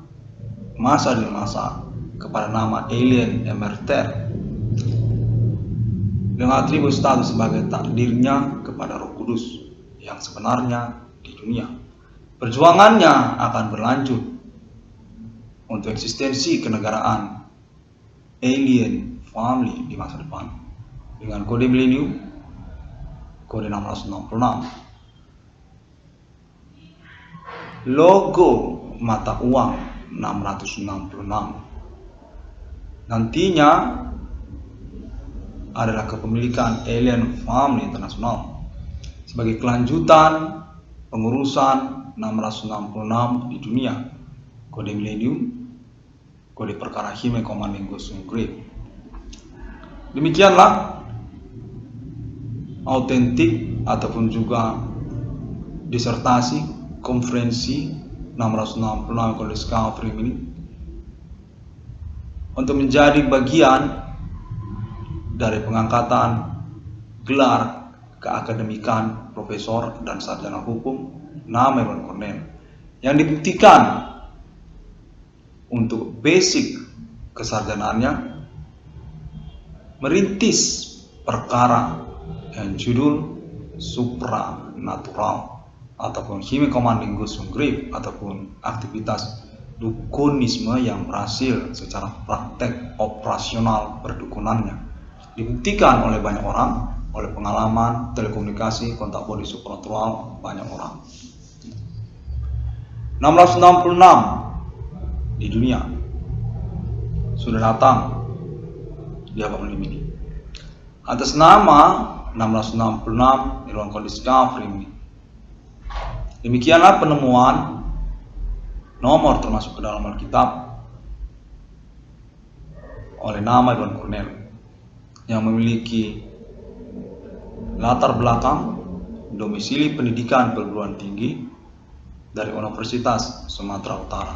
masa demi masa kepada nama alien emerter dengan atribut status sebagai takdirnya kepada Roh Kudus yang sebenarnya di dunia. Perjuangannya akan berlanjut untuk eksistensi kenegaraan alien family di masa depan dengan kode milenium, kode 666. Logo mata uang 666 nantinya adalah kepemilikan Alien Family International sebagai kelanjutan pengurusan 666 di dunia, kode milenium, kode perkara Hime Commanding Ghost Grave. Demikianlah autentik ataupun juga disertasi konferensi 666 kode discovery ini untuk menjadi bagian dari pengangkatan gelar keakademikan profesor dan sarjana hukum nama Evan Cornell yang dibuktikan untuk basic kesarjanaannya merintis perkara yang judul supranatural ataupun Hime Commanding Ghost Grave ataupun aktivitas dukunisme yang berhasil secara praktek operasional perdukunannya dibuktikan oleh banyak orang, oleh pengalaman telekomunikasi kontak body supernatural banyak orang. 666 di dunia sudah datang di abad ini atas nama 666 di ruang kode discovery ini. Demikianlah penemuan nomor termasuk ke dalam Alkitab oleh nama Evan Cornell yang memiliki latar belakang domisili pendidikan perguruan tinggi dari Universitas Sumatera Utara,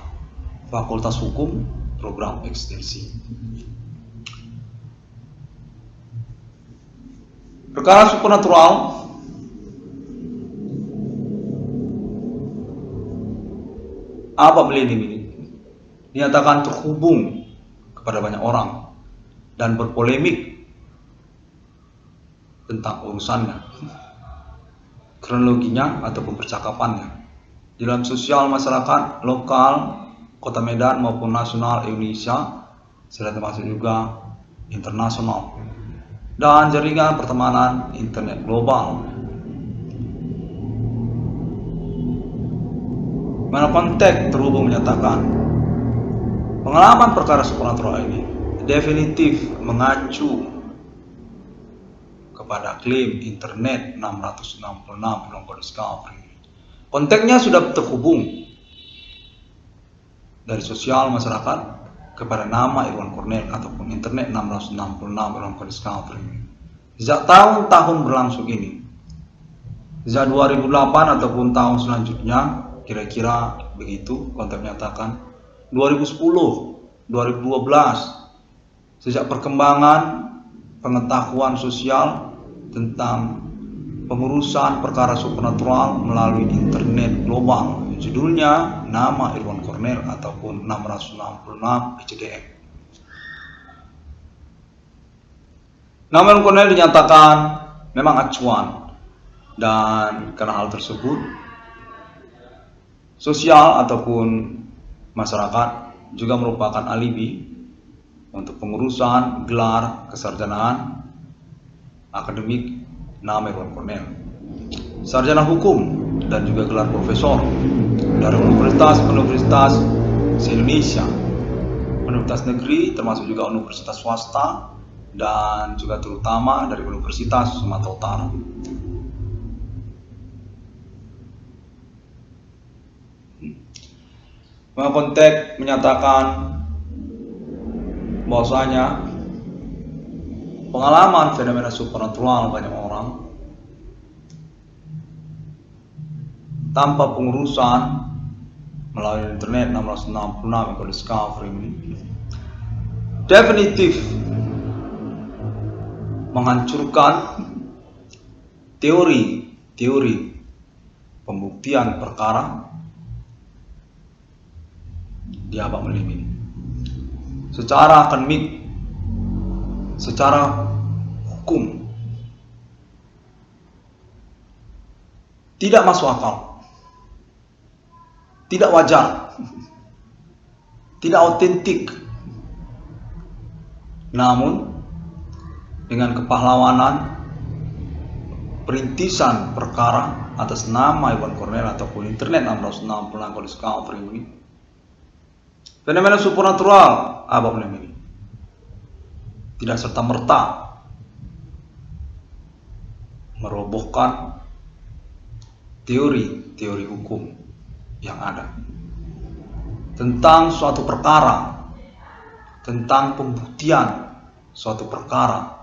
Fakultas Hukum, Program Ekstensi. Perkara supernatural apa milenium ini dinyatakan terhubung kepada banyak orang dan berpolemik tentang urusannya, kronologinya ataupun percakapannya di dalam sosial masyarakat lokal Kota Medan maupun nasional Indonesia, serta termasuk juga internasional dan jaringan pertemanan internet global. Mana konteks terhubung menyatakan pengalaman perkara supernatural ini definitif mengacu kepada klaim internet 666 ruang kode discovery. Konteksnya sudah terhubung dari sosial masyarakat kepada nama Evan Cornell ataupun internet 666 ruang kode discovery. Sejak tahun-tahun berlangsung ini, sejak 2008 ataupun tahun selanjutnya, kira-kira begitu konteks menyatakan 2010, 2012, sejak perkembangan pengetahuan sosial tentang pengurusan perkara supernatural melalui internet global. Judulnya Nama Irwan Cornell ataupun 666 HDM. Nama Irwan Cornell dinyatakan memang acuan, dan karena hal tersebut sosial ataupun masyarakat juga merupakan alibi untuk pengurusan gelar kesarjanaan akademik nama Irwan Cornell, sarjana hukum dan juga gelar profesor dari universitas-universitas se-Indonesia, universitas negeri termasuk juga universitas swasta, dan juga terutama dari Universitas Sumatera Utara. Konteks menyatakan bahwasanya pengalaman fenomena supernatural banyak orang tanpa pengurusan melalui internet 666 Eco Discovery ini definitif menghancurkan teori pembuktian perkara di abad ini secara akademik, secara hukum tidak masuk akal, tidak wajar, tidak otentik. Namun dengan kepahlawanan perintisan perkara atas nama Irwan Cornell ataupun internet 666 Eco Discovery ini, fenomena supernatural abad ini tidak serta-merta merobohkan teori hukum yang ada tentang suatu perkara, tentang pembuktian suatu perkara,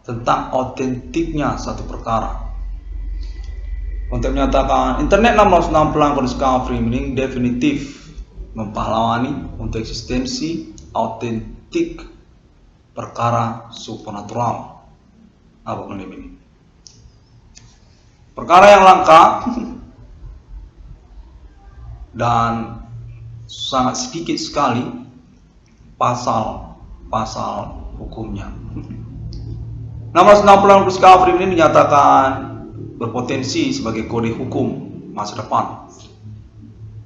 tentang otentiknya suatu perkara. Untuk menyatakan internet 666 Eco Discovery ini definitif mempahlawani untuk eksistensi autentik perkara supernatural apapun ini. Perkara yang langka dan sangat sedikit sekali pasal hukumnya. 666 Discovery ini dinyatakan berpotensi sebagai kode hukum masa depan.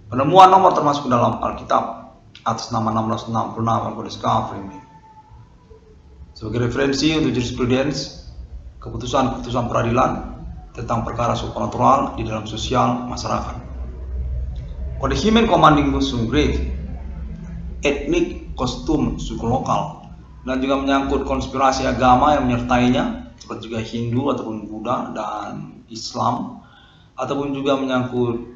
Penemuan nomor termasuk dalam Alkitab atas nama 666 Eco Discovery ini sebagai referensi untuk jurisprudens keputusan peradilan tentang perkara supernatural di dalam sosial masyarakat. Kode Human Commanding Muslim Grave, etnik, kostum, suku lokal, dan juga menyangkut konspirasi agama yang menyertainya seperti juga Hindu ataupun Buddha dan Islam, ataupun juga menyangkut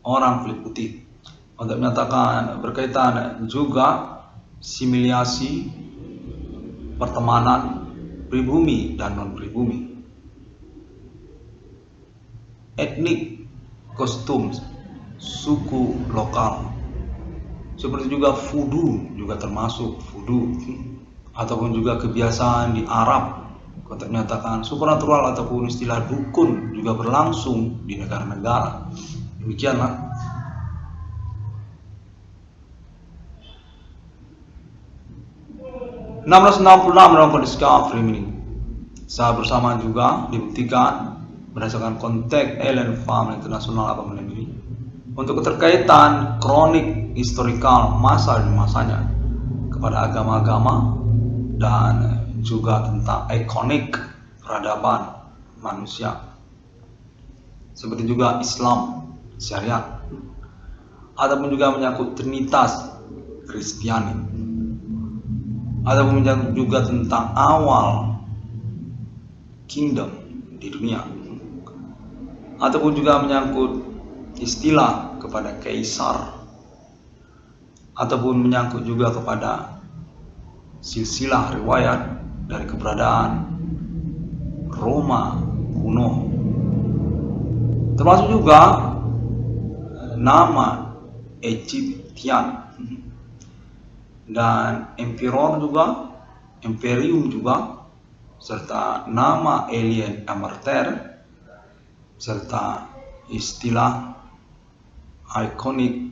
orang kulit putih. Untuk menyatakan berkaitan juga similiasi pertemanan pribumi dan non pribumi, etnik, kostum, suku lokal, seperti juga voodoo juga termasuk voodoo, ataupun juga kebiasaan di Arab. Konteks menyatakan supernatural ataupun istilah dukun juga berlangsung di negara-negara. Demikianlah. dalam Eco Discovery ini saya bersama juga dibuktikan berdasarkan konteks Alien Farm Internasional apa ini untuk keterkaitan kronik historikal masa dan masanya kepada agama-agama dan juga tentang ikonik peradaban manusia seperti juga Islam, syariat, ataupun juga menyangkut Trinitas Kristiani, ataupun menyangkut juga tentang awal kingdom di dunia, ataupun juga menyangkut istilah kepada kaisar, ataupun menyangkut juga kepada silsilah riwayat dari keberadaan Roma kuno, termasuk juga nama Egyptian, dan Emperor juga, Imperium juga, serta nama alien Amarter, serta istilah ikonik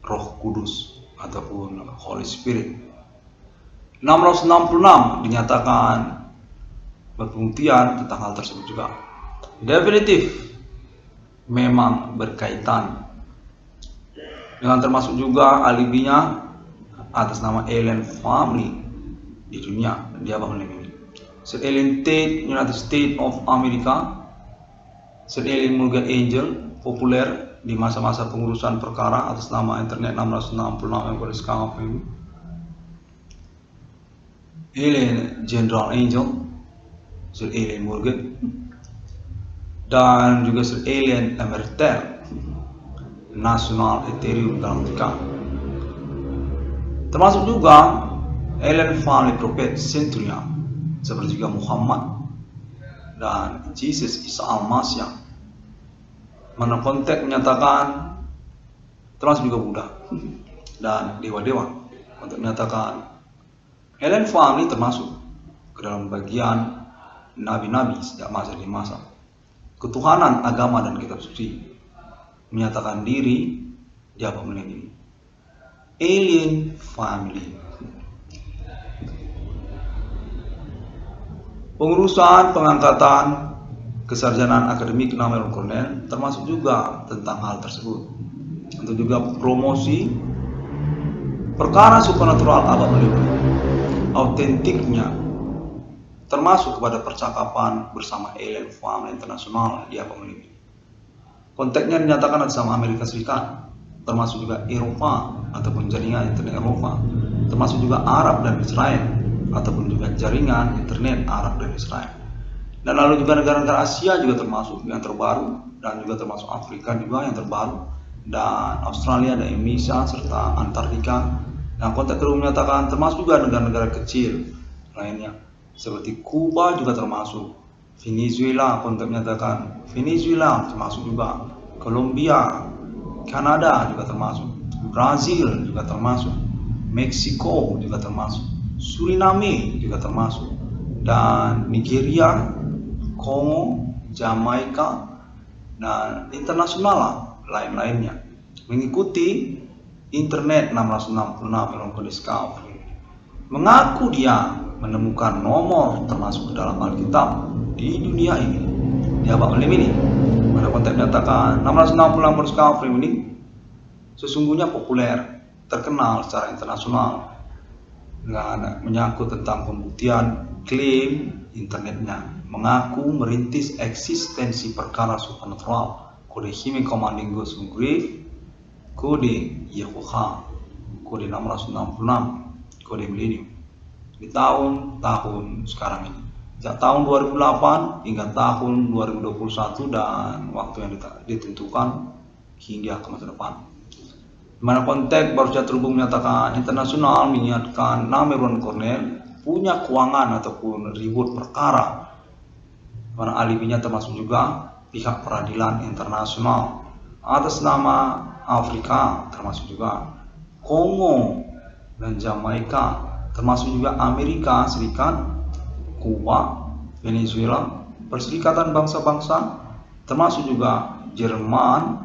Roh Kudus ataupun Holy Spirit. 666 dinyatakan berpembuktian tentang hal tersebut juga. Definitif memang berkaitan dengan, termasuk juga alibinya atas nama alien family di dunia di abang ini. Sir Alien Tate, United States of America, Sir Alien Mulga Angel, populer di masa-masa pengurusan perkara atas nama internet 666 yang berdiskusi ini. Alien General Angel, Sir Alien Morgan, dan juga Sir Alien Amarter, National Ethereum Galactica. Termasuk juga alien family prophet Centurion, seperti juga Muhammad dan Jesus Isa Al-Masih. Mana konteks menyatakan, termasuk juga Buddha dan dewa-dewa, untuk menyatakan alien family termasuk ke dalam bagian nabi-nabi sejak masa demi masa. Ketuhanan agama dan kitab suci menyatakan diri di apa ini. Alien family. Pengurusan pengangkatan kesarjanaan akademik Namelon Cornell termasuk juga tentang hal tersebut. Untuk juga promosi perkara supernatural abad meliput, autentiknya, termasuk kepada percakapan bersama alien family internasional di abad meliput. Konteksnya dinyatakan bersama Amerika Serikat, termasuk juga Eropa ataupun jaringan internet Eropa, termasuk juga Arab dan Israel ataupun juga jaringan internet Arab dan Israel. Dan lalu juga negara-negara Asia juga termasuk yang terbaru, dan juga termasuk Afrika juga yang terbaru, dan Australia dan Indonesia serta Antartika. Dan konteks kedua menyatakan termasuk juga negara-negara kecil lainnya seperti Kuba juga termasuk, Venezuela konteks menyatakan Venezuela termasuk juga, Kolombia, Kanada juga termasuk, Brazil juga termasuk, Meksiko juga termasuk, Suriname juga termasuk, dan Nigeria, Kongo, Jamaika, dan internasional lain-lainnya mengikuti internet 666 Melongko Discovery. Mengaku dia menemukan nomor termasuk dalam Alkitab di dunia ini, di abad ini. Pada konteks menyatakan 666 Discovery ini sesungguhnya populer, terkenal secara internasional dengan menyangkut tentang pembuktian klaim internetnya, mengaku merintis eksistensi perkara supernatural, kode Hime Commanding Ghost Grave, kode Yehovah, kode 666, kode Millennium di tahun-tahun sekarang ini, sejak tahun 2008 hingga tahun 2021 dan waktu yang ditentukan hingga ke masa depan. Di mana konteks baru saja terhubung menyatakan internasional mengingatkan Namelon Cornell punya keuangan ataupun reward perkara, mana alibinya termasuk juga pihak peradilan internasional atas nama Afrika, termasuk juga Kongo dan Jamaika, termasuk juga Amerika Serikat, Kuba, Venezuela, Perserikatan Bangsa-Bangsa, termasuk juga Jerman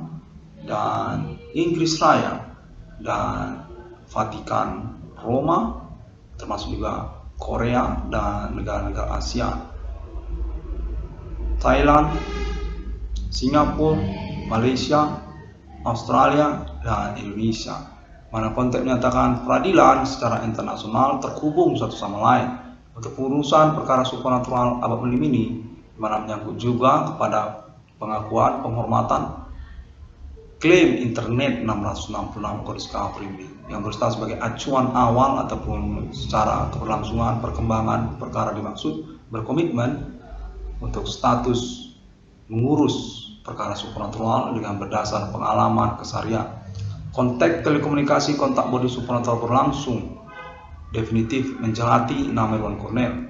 dan Inggris Raya dan Vatikan Roma, termasuk juga Korea dan negara-negara Asia, Thailand, Singapura, Malaysia, Australia, dan Indonesia. Mana konteks menyatakan peradilan secara internasional terhubung satu sama lain untuk pengurusan perkara supernatural abad ini, mana menyangkut juga kepada pengakuan penghormatan klaim internet 666 Discovery yang berstatus sebagai acuan awal ataupun secara keberlangsungan perkembangan perkara dimaksud berkomitmen untuk status mengurus perkara supernatural dengan berdasar pengalaman keseharian. Konteks telekomunikasi kontak body supernatural berlangsung definitif menjelati Namelon Cornell.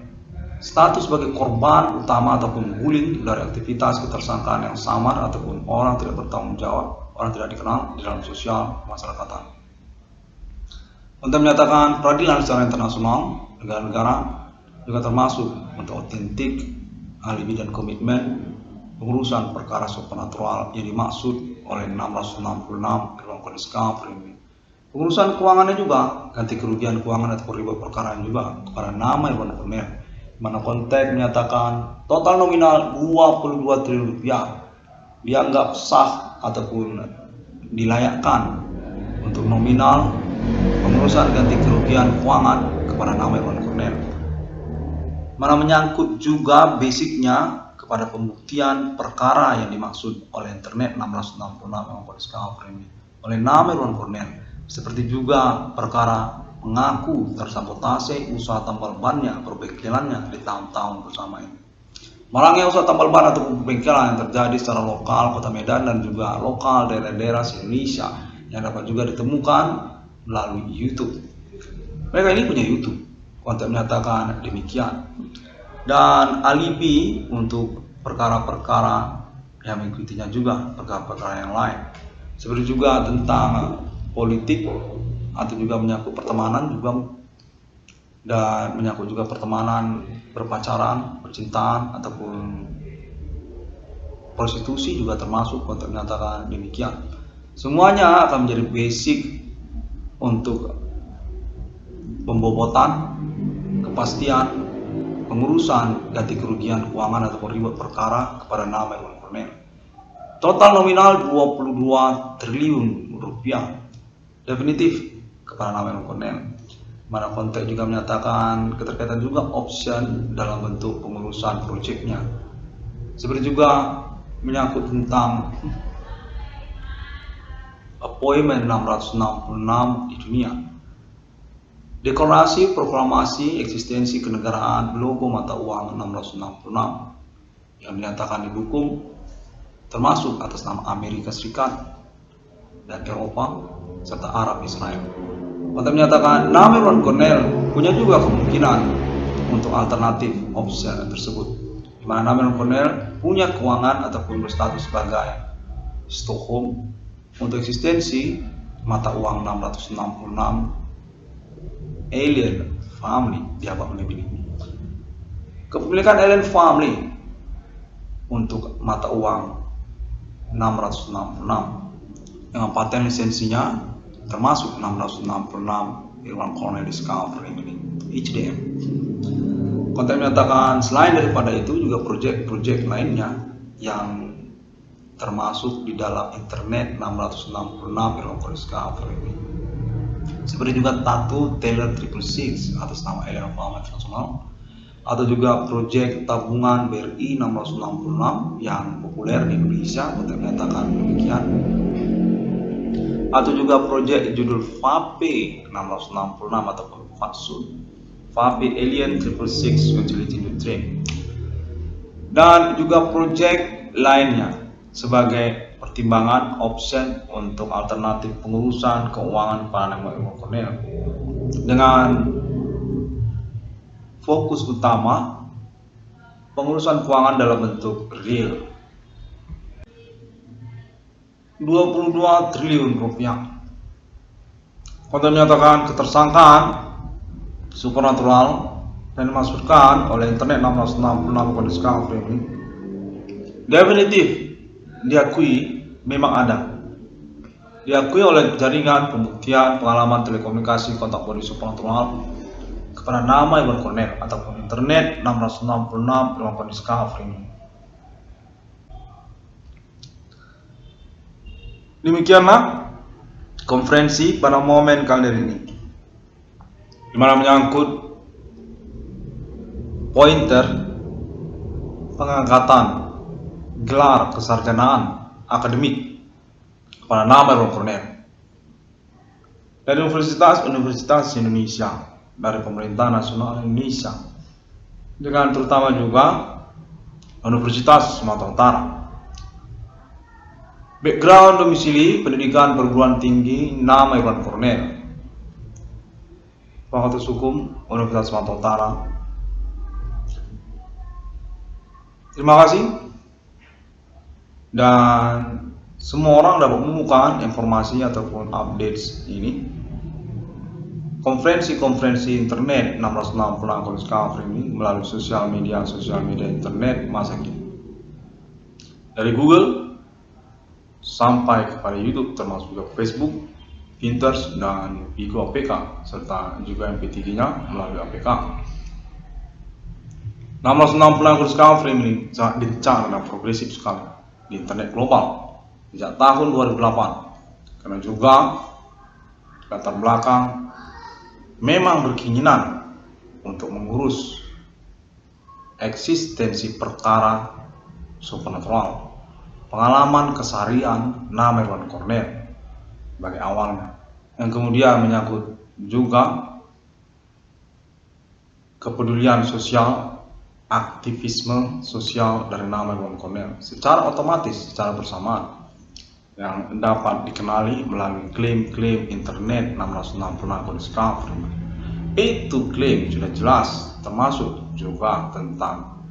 Status sebagai korban utama ataupun guling dari aktivitas ketersangkaan yang samar ataupun orang tidak bertanggung jawab, orang tidak dikenal di dalam sosial masyarakatan. untuk menyatakan peradilan secara internasional negara-negara juga termasuk untuk otentik, alibi dan komitmen pengurusan perkara supranatural yang dimaksud oleh 666 Gerbang Kode Skaffer ini. Pengurusan keuangannya juga, ganti kerugian keuangan atau riba perkara juga kepada nama Irwan Cornel, mana konteks menyatakan total nominal 22 triliun rupiah dianggap sah ataupun dilayakkan untuk nominal pengurusan ganti kerugian keuangan kepada nama Irwan Cornel, mana menyangkut juga basicnya kepada pembuktian perkara yang dimaksud oleh internet 1666 Gerbang Kode Skaffer ini oleh nama Irwan Cornel, seperti juga perkara mengaku tersabotase usaha tambal bannya perbengkelannya di tahun-tahun bersama ini. Malangnya usaha tambal ban atau perbengkelan yang terjadi secara lokal Kota Medan dan juga lokal daerah-daerah Indonesia yang dapat juga ditemukan melalui YouTube. Mereka ini punya YouTube, konteks menyatakan demikian. Dan alibi untuk perkara-perkara yang mengikutinya juga, perkara-perkara yang lain. Seperti juga tentang politik atau juga menyangkut pertemanan juga, dan menyangkut juga pertemanan berpacaran, percintaan ataupun prostitusi juga termasuk untuk menyatakan demikian. Semuanya akan menjadi basic untuk pembobotan, kepastian pengurusan ganti kerugian keuangan atau riba perkara kepada nama Irwan Cornel. Total nominal 22 triliun rupiah definitif kepada nama Irwan Cornel. Mana konteks juga menyatakan keterkaitan juga option dalam bentuk pengurusan proyeknya. Seperti juga menyangkut tentang appointment 666 di dunia. Deklarasi proklamasi eksistensi kenegaraan logo mata uang 666 yang dinyatakan didukung termasuk atas nama Amerika Serikat dan Eropa serta Arab Israel. Konteks menyatakan nama Irwan Cornel punya juga kemungkinan untuk alternatif option tersebut, di mana nama Irwan Cornel punya keuangan ataupun berstatus sebagai Stockholm untuk eksistensi mata uang 666 Alien Family dianggap memiliki kepemilikan Alien Family untuk mata uang 666 dengan paten lisensinya termasuk 666 Irwan Cornel Discovery ini HDM. Konteks menyatakan selain daripada itu juga proyek-proyek lainnya yang termasuk di dalam internet 666 Irwan Cornel Discovery ini, seperti juga tattoo Taylor 666 atas nama Alien Family International, atau juga proyek tabungan BRI 666 yang populer di Indonesia untuk menyatakan demikian, atau juga proyek judul FAPE 666 ataupun FATSUD FAPE Alien 666 Utility Nutrient, dan juga proyek lainnya sebagai pertimbangan option untuk alternatif pengurusan keuangan pada nama Irwan Cornel dengan fokus utama pengurusan keuangan dalam bentuk real 22 triliun rupiah. Konteks menyatakan ketersangkaan supernatural dan dimaksudkan oleh internet 666 Kode Skaffer ini definitif diakui memang ada, diakui oleh jaringan pembuktian pengalaman telekomunikasi kontak body supernatural kepada nama Irwan Cornel ataupun internet 666 Irwan Kode Skaffer ini. Demikianlah konferensi pada momen kali ini, di mana menyangkut pointer pengangkatan gelar kesarjanaan akademik kepada nama Irwan Cornel dari universitas Indonesia, dari pemerintah nasional Indonesia, dengan terutama juga Universitas Sumatera Utara. Background domisili pendidikan perguruan tinggi nama Irwan Cornel, Fakultas Hukum Universitas Sumatera Utara. Terima kasih, dan semua orang dapat menemukan informasi ataupun updates ini konferensi internet 666 College Cover ini melalui sosial media internet masa kini. Dari Google sampai kepada YouTube, termasuk juga Facebook, Pinterest, dan Bigo APK, serta juga MP3-nya melalui APK. 666 College Cover ini sangat lincah dan progresif sekali di internet global sejak tahun 2008, karena juga latar belakang memang berkeinginan untuk mengurus eksistensi perkara supernatural, pengalaman keseharian nama Iwan Cornell sebagai awalnya, yang kemudian menyangkut juga kepedulian sosial, aktivisme sosial dari nama Iwan Cornell secara otomatis, secara bersamaan, yang dapat dikenali melalui klaim-klaim internet 666 Discovery. Itu klaim sudah jelas, termasuk juga tentang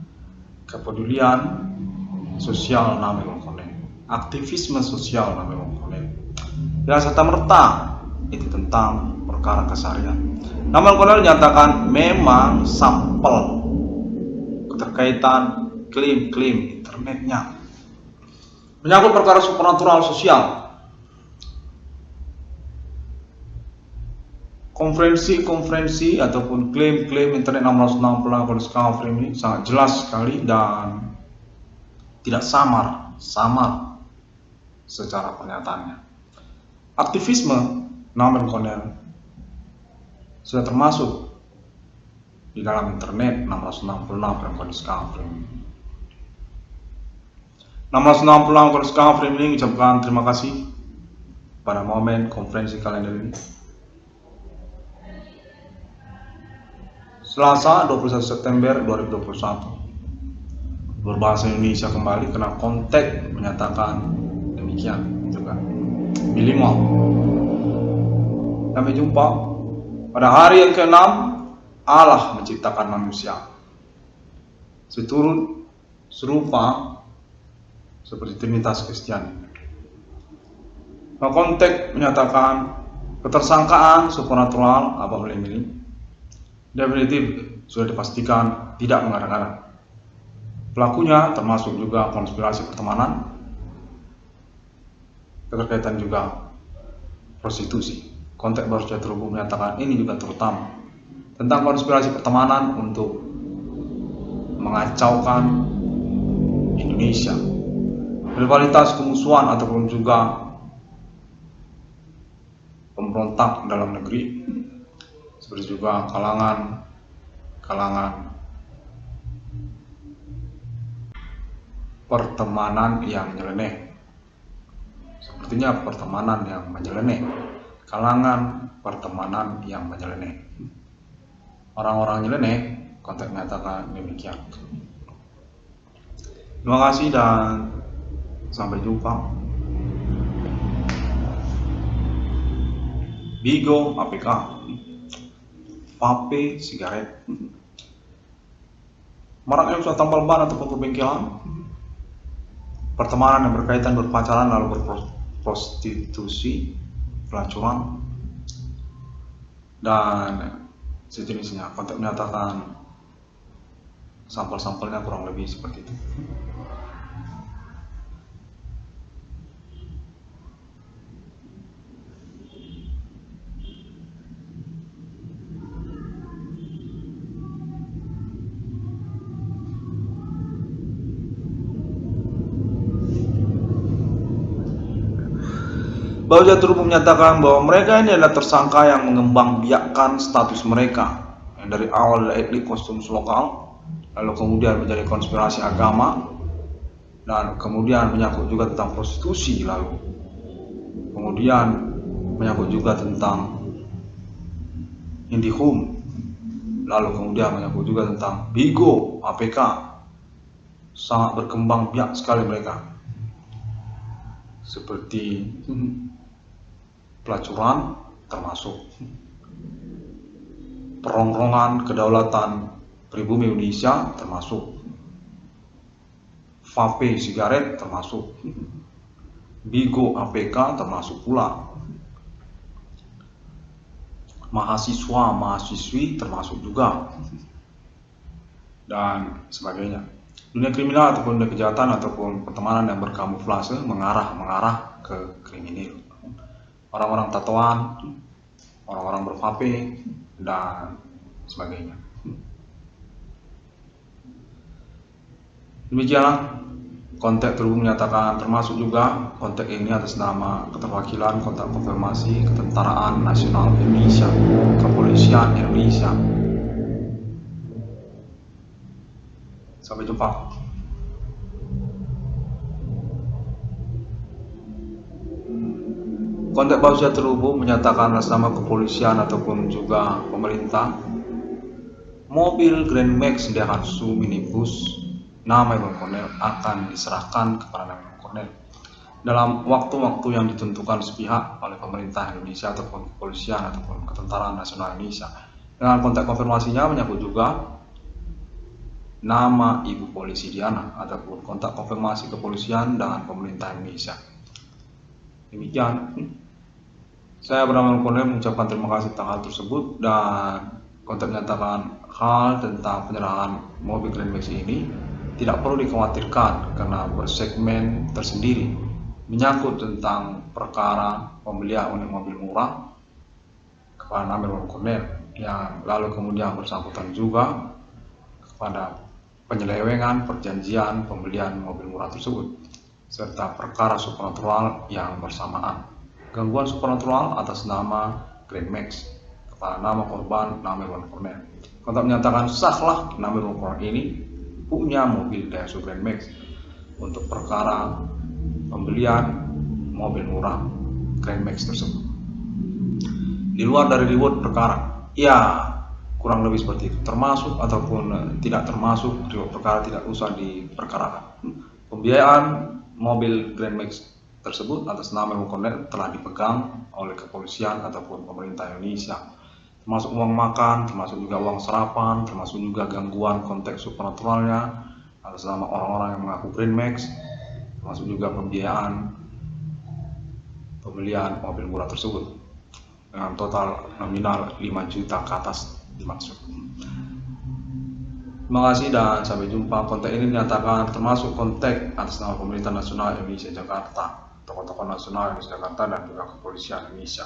kepedulian sosial nama Iwan Cornell, aktivisme sosial nama Iwan Cornell. Yang serta-merta itu tentang perkara keseharian. Nama Iwan Cornell dinyatakan memang sampel keterkaitan klaim-klaim internetnya menyangkut perkara supernatural sosial. Konferensi ataupun klaim-klaim internet 666 Discovery ini sangat jelas sekali dan tidak samar secara pernyataannya. Aktivisme Iwan Cornell sudah termasuk di dalam internet 666 Discovery. 666 Discovery ini mengucapkan terima kasih pada momen konferensi kalender ini. Selasa 21 September 2021, berbahasa Indonesia kembali karena konteks menyatakan demikian juga bilingual. Sampai jumpa pada hari yang ke-6. Allah menciptakan manusia seturut serupa seperti Trinitas Kristiani. Konteks menyatakan ketersangkaan supernatural Abah Lem ini definitif sudah dipastikan tidak mengarang-arang. Pelakunya termasuk juga konspirasi pertemanan, keterkaitan juga prostitusi. Konteks baru sudah terhubung menyatakan ini juga terutama tentang konspirasi pertemanan untuk mengacaukan Indonesia, rivalitas kemusuhan ataupun juga pemberontak dalam negeri, seperti juga kalangan pertemanan yang nyeleneh. Sepertinya pertemanan yang menyeleneh, kalangan pertemanan yang menyeleneh, orang-orang nyeleneh. Konteks menyatakan demikian. Terima kasih dan sampai jumpa. Bigo APK, vape sigaret, maraknya usaha tambal ban ataupun perbengkelan, pertemanan yang berkaitan berpacaran lalu berprostitusi, pelacuran, dan sejenisnya. Konteks menyatakan sampel-sampelnya kurang lebih seperti itu. Bahwa Jaturupu menyatakan bahwa mereka ini adalah tersangka yang mengembangbiakkan status mereka yang dari awal adalah etnik kostum lokal, lalu kemudian menjadi konspirasi agama, dan kemudian menyangkut juga tentang prostitusi, lalu kemudian menyangkut juga tentang Indihome, lalu kemudian menyangkut juga tentang Bigo APK. Sangat berkembang biak sekali mereka, seperti pelacuran, termasuk perongrongan kedaulatan pribumi Indonesia, termasuk vape sigaret, termasuk Bigo APK, termasuk pula mahasiswa, mahasiswi termasuk juga, dan sebagainya. Dunia kriminal ataupun dunia kejahatan ataupun pertemanan yang berkamuflase mengarah ke kriminal. Orang-orang tatoan, orang-orang bervape, dan sebagainya. Demikianlah kontak terhubung menyatakan termasuk juga kontak ini atas nama keterwakilan kontak konfirmasi Ketentaraan Nasional Indonesia, Kepolisian Indonesia. Sampai jumpa. Kontak baru terhubung menyatakan atas nama kepolisian ataupun juga pemerintah, mobil Grand Max Daihatsu minibus nama Iwan Cornel akan diserahkan kepada Iwan Cornel dalam waktu-waktu yang ditentukan sepihak oleh pemerintah Indonesia ataupun kepolisian ataupun Ketentaraan Nasional Indonesia. Dengan kontak konfirmasinya menyangkut juga nama Ibu Polisi Diana ataupun kontak konfirmasi kepolisian dengan pemerintah Indonesia. Demikian, saya bernama Iwan Cornel mengucapkan terima kasih tentang hal tersebut, dan kontak menyatakan hal tentang penyerahan mobil Grand Max ini tidak perlu dikhawatirkan karena bersegmen tersendiri menyangkut tentang perkara pembelian unit mobil murah kepada nama Iwan Cornel, yang lalu kemudian bersangkutan juga kepada penyelewengan perjanjian pembelian mobil murah tersebut serta perkara supernatural yang bersamaan, gangguan supernatural atas nama Grand Max kepada nama korban nama Iwan Cornel. Kontak menyatakan sahlah nama Iwan Cornel ini punya mobil Daihatsu Grand Max untuk perkara pembelian mobil murah Grand Max tersebut. Di luar dari reward perkara, ya kurang lebih seperti itu, termasuk ataupun tidak termasuk reward perkara tidak usah diperkarakan. Pembiayaan mobil Grand Max tersebut atas nama Iwan Cornel telah dipegang oleh kepolisian ataupun pemerintah Indonesia, termasuk uang makan, termasuk juga uang sarapan, termasuk juga gangguan konteks supernaturalnya atas nama orang-orang yang mengaku Grand Max, termasuk juga pembiayaan pembelian mobil murah tersebut dengan total nominal 5 juta ke atas dimaksud. Terima kasih dan sampai jumpa. Kontak ini dinyatakan termasuk kontak atas nama Pemerintah Nasional Indonesia Jakarta, tokoh-tokoh nasional Indonesia Jakarta, dan juga kepolisian Indonesia.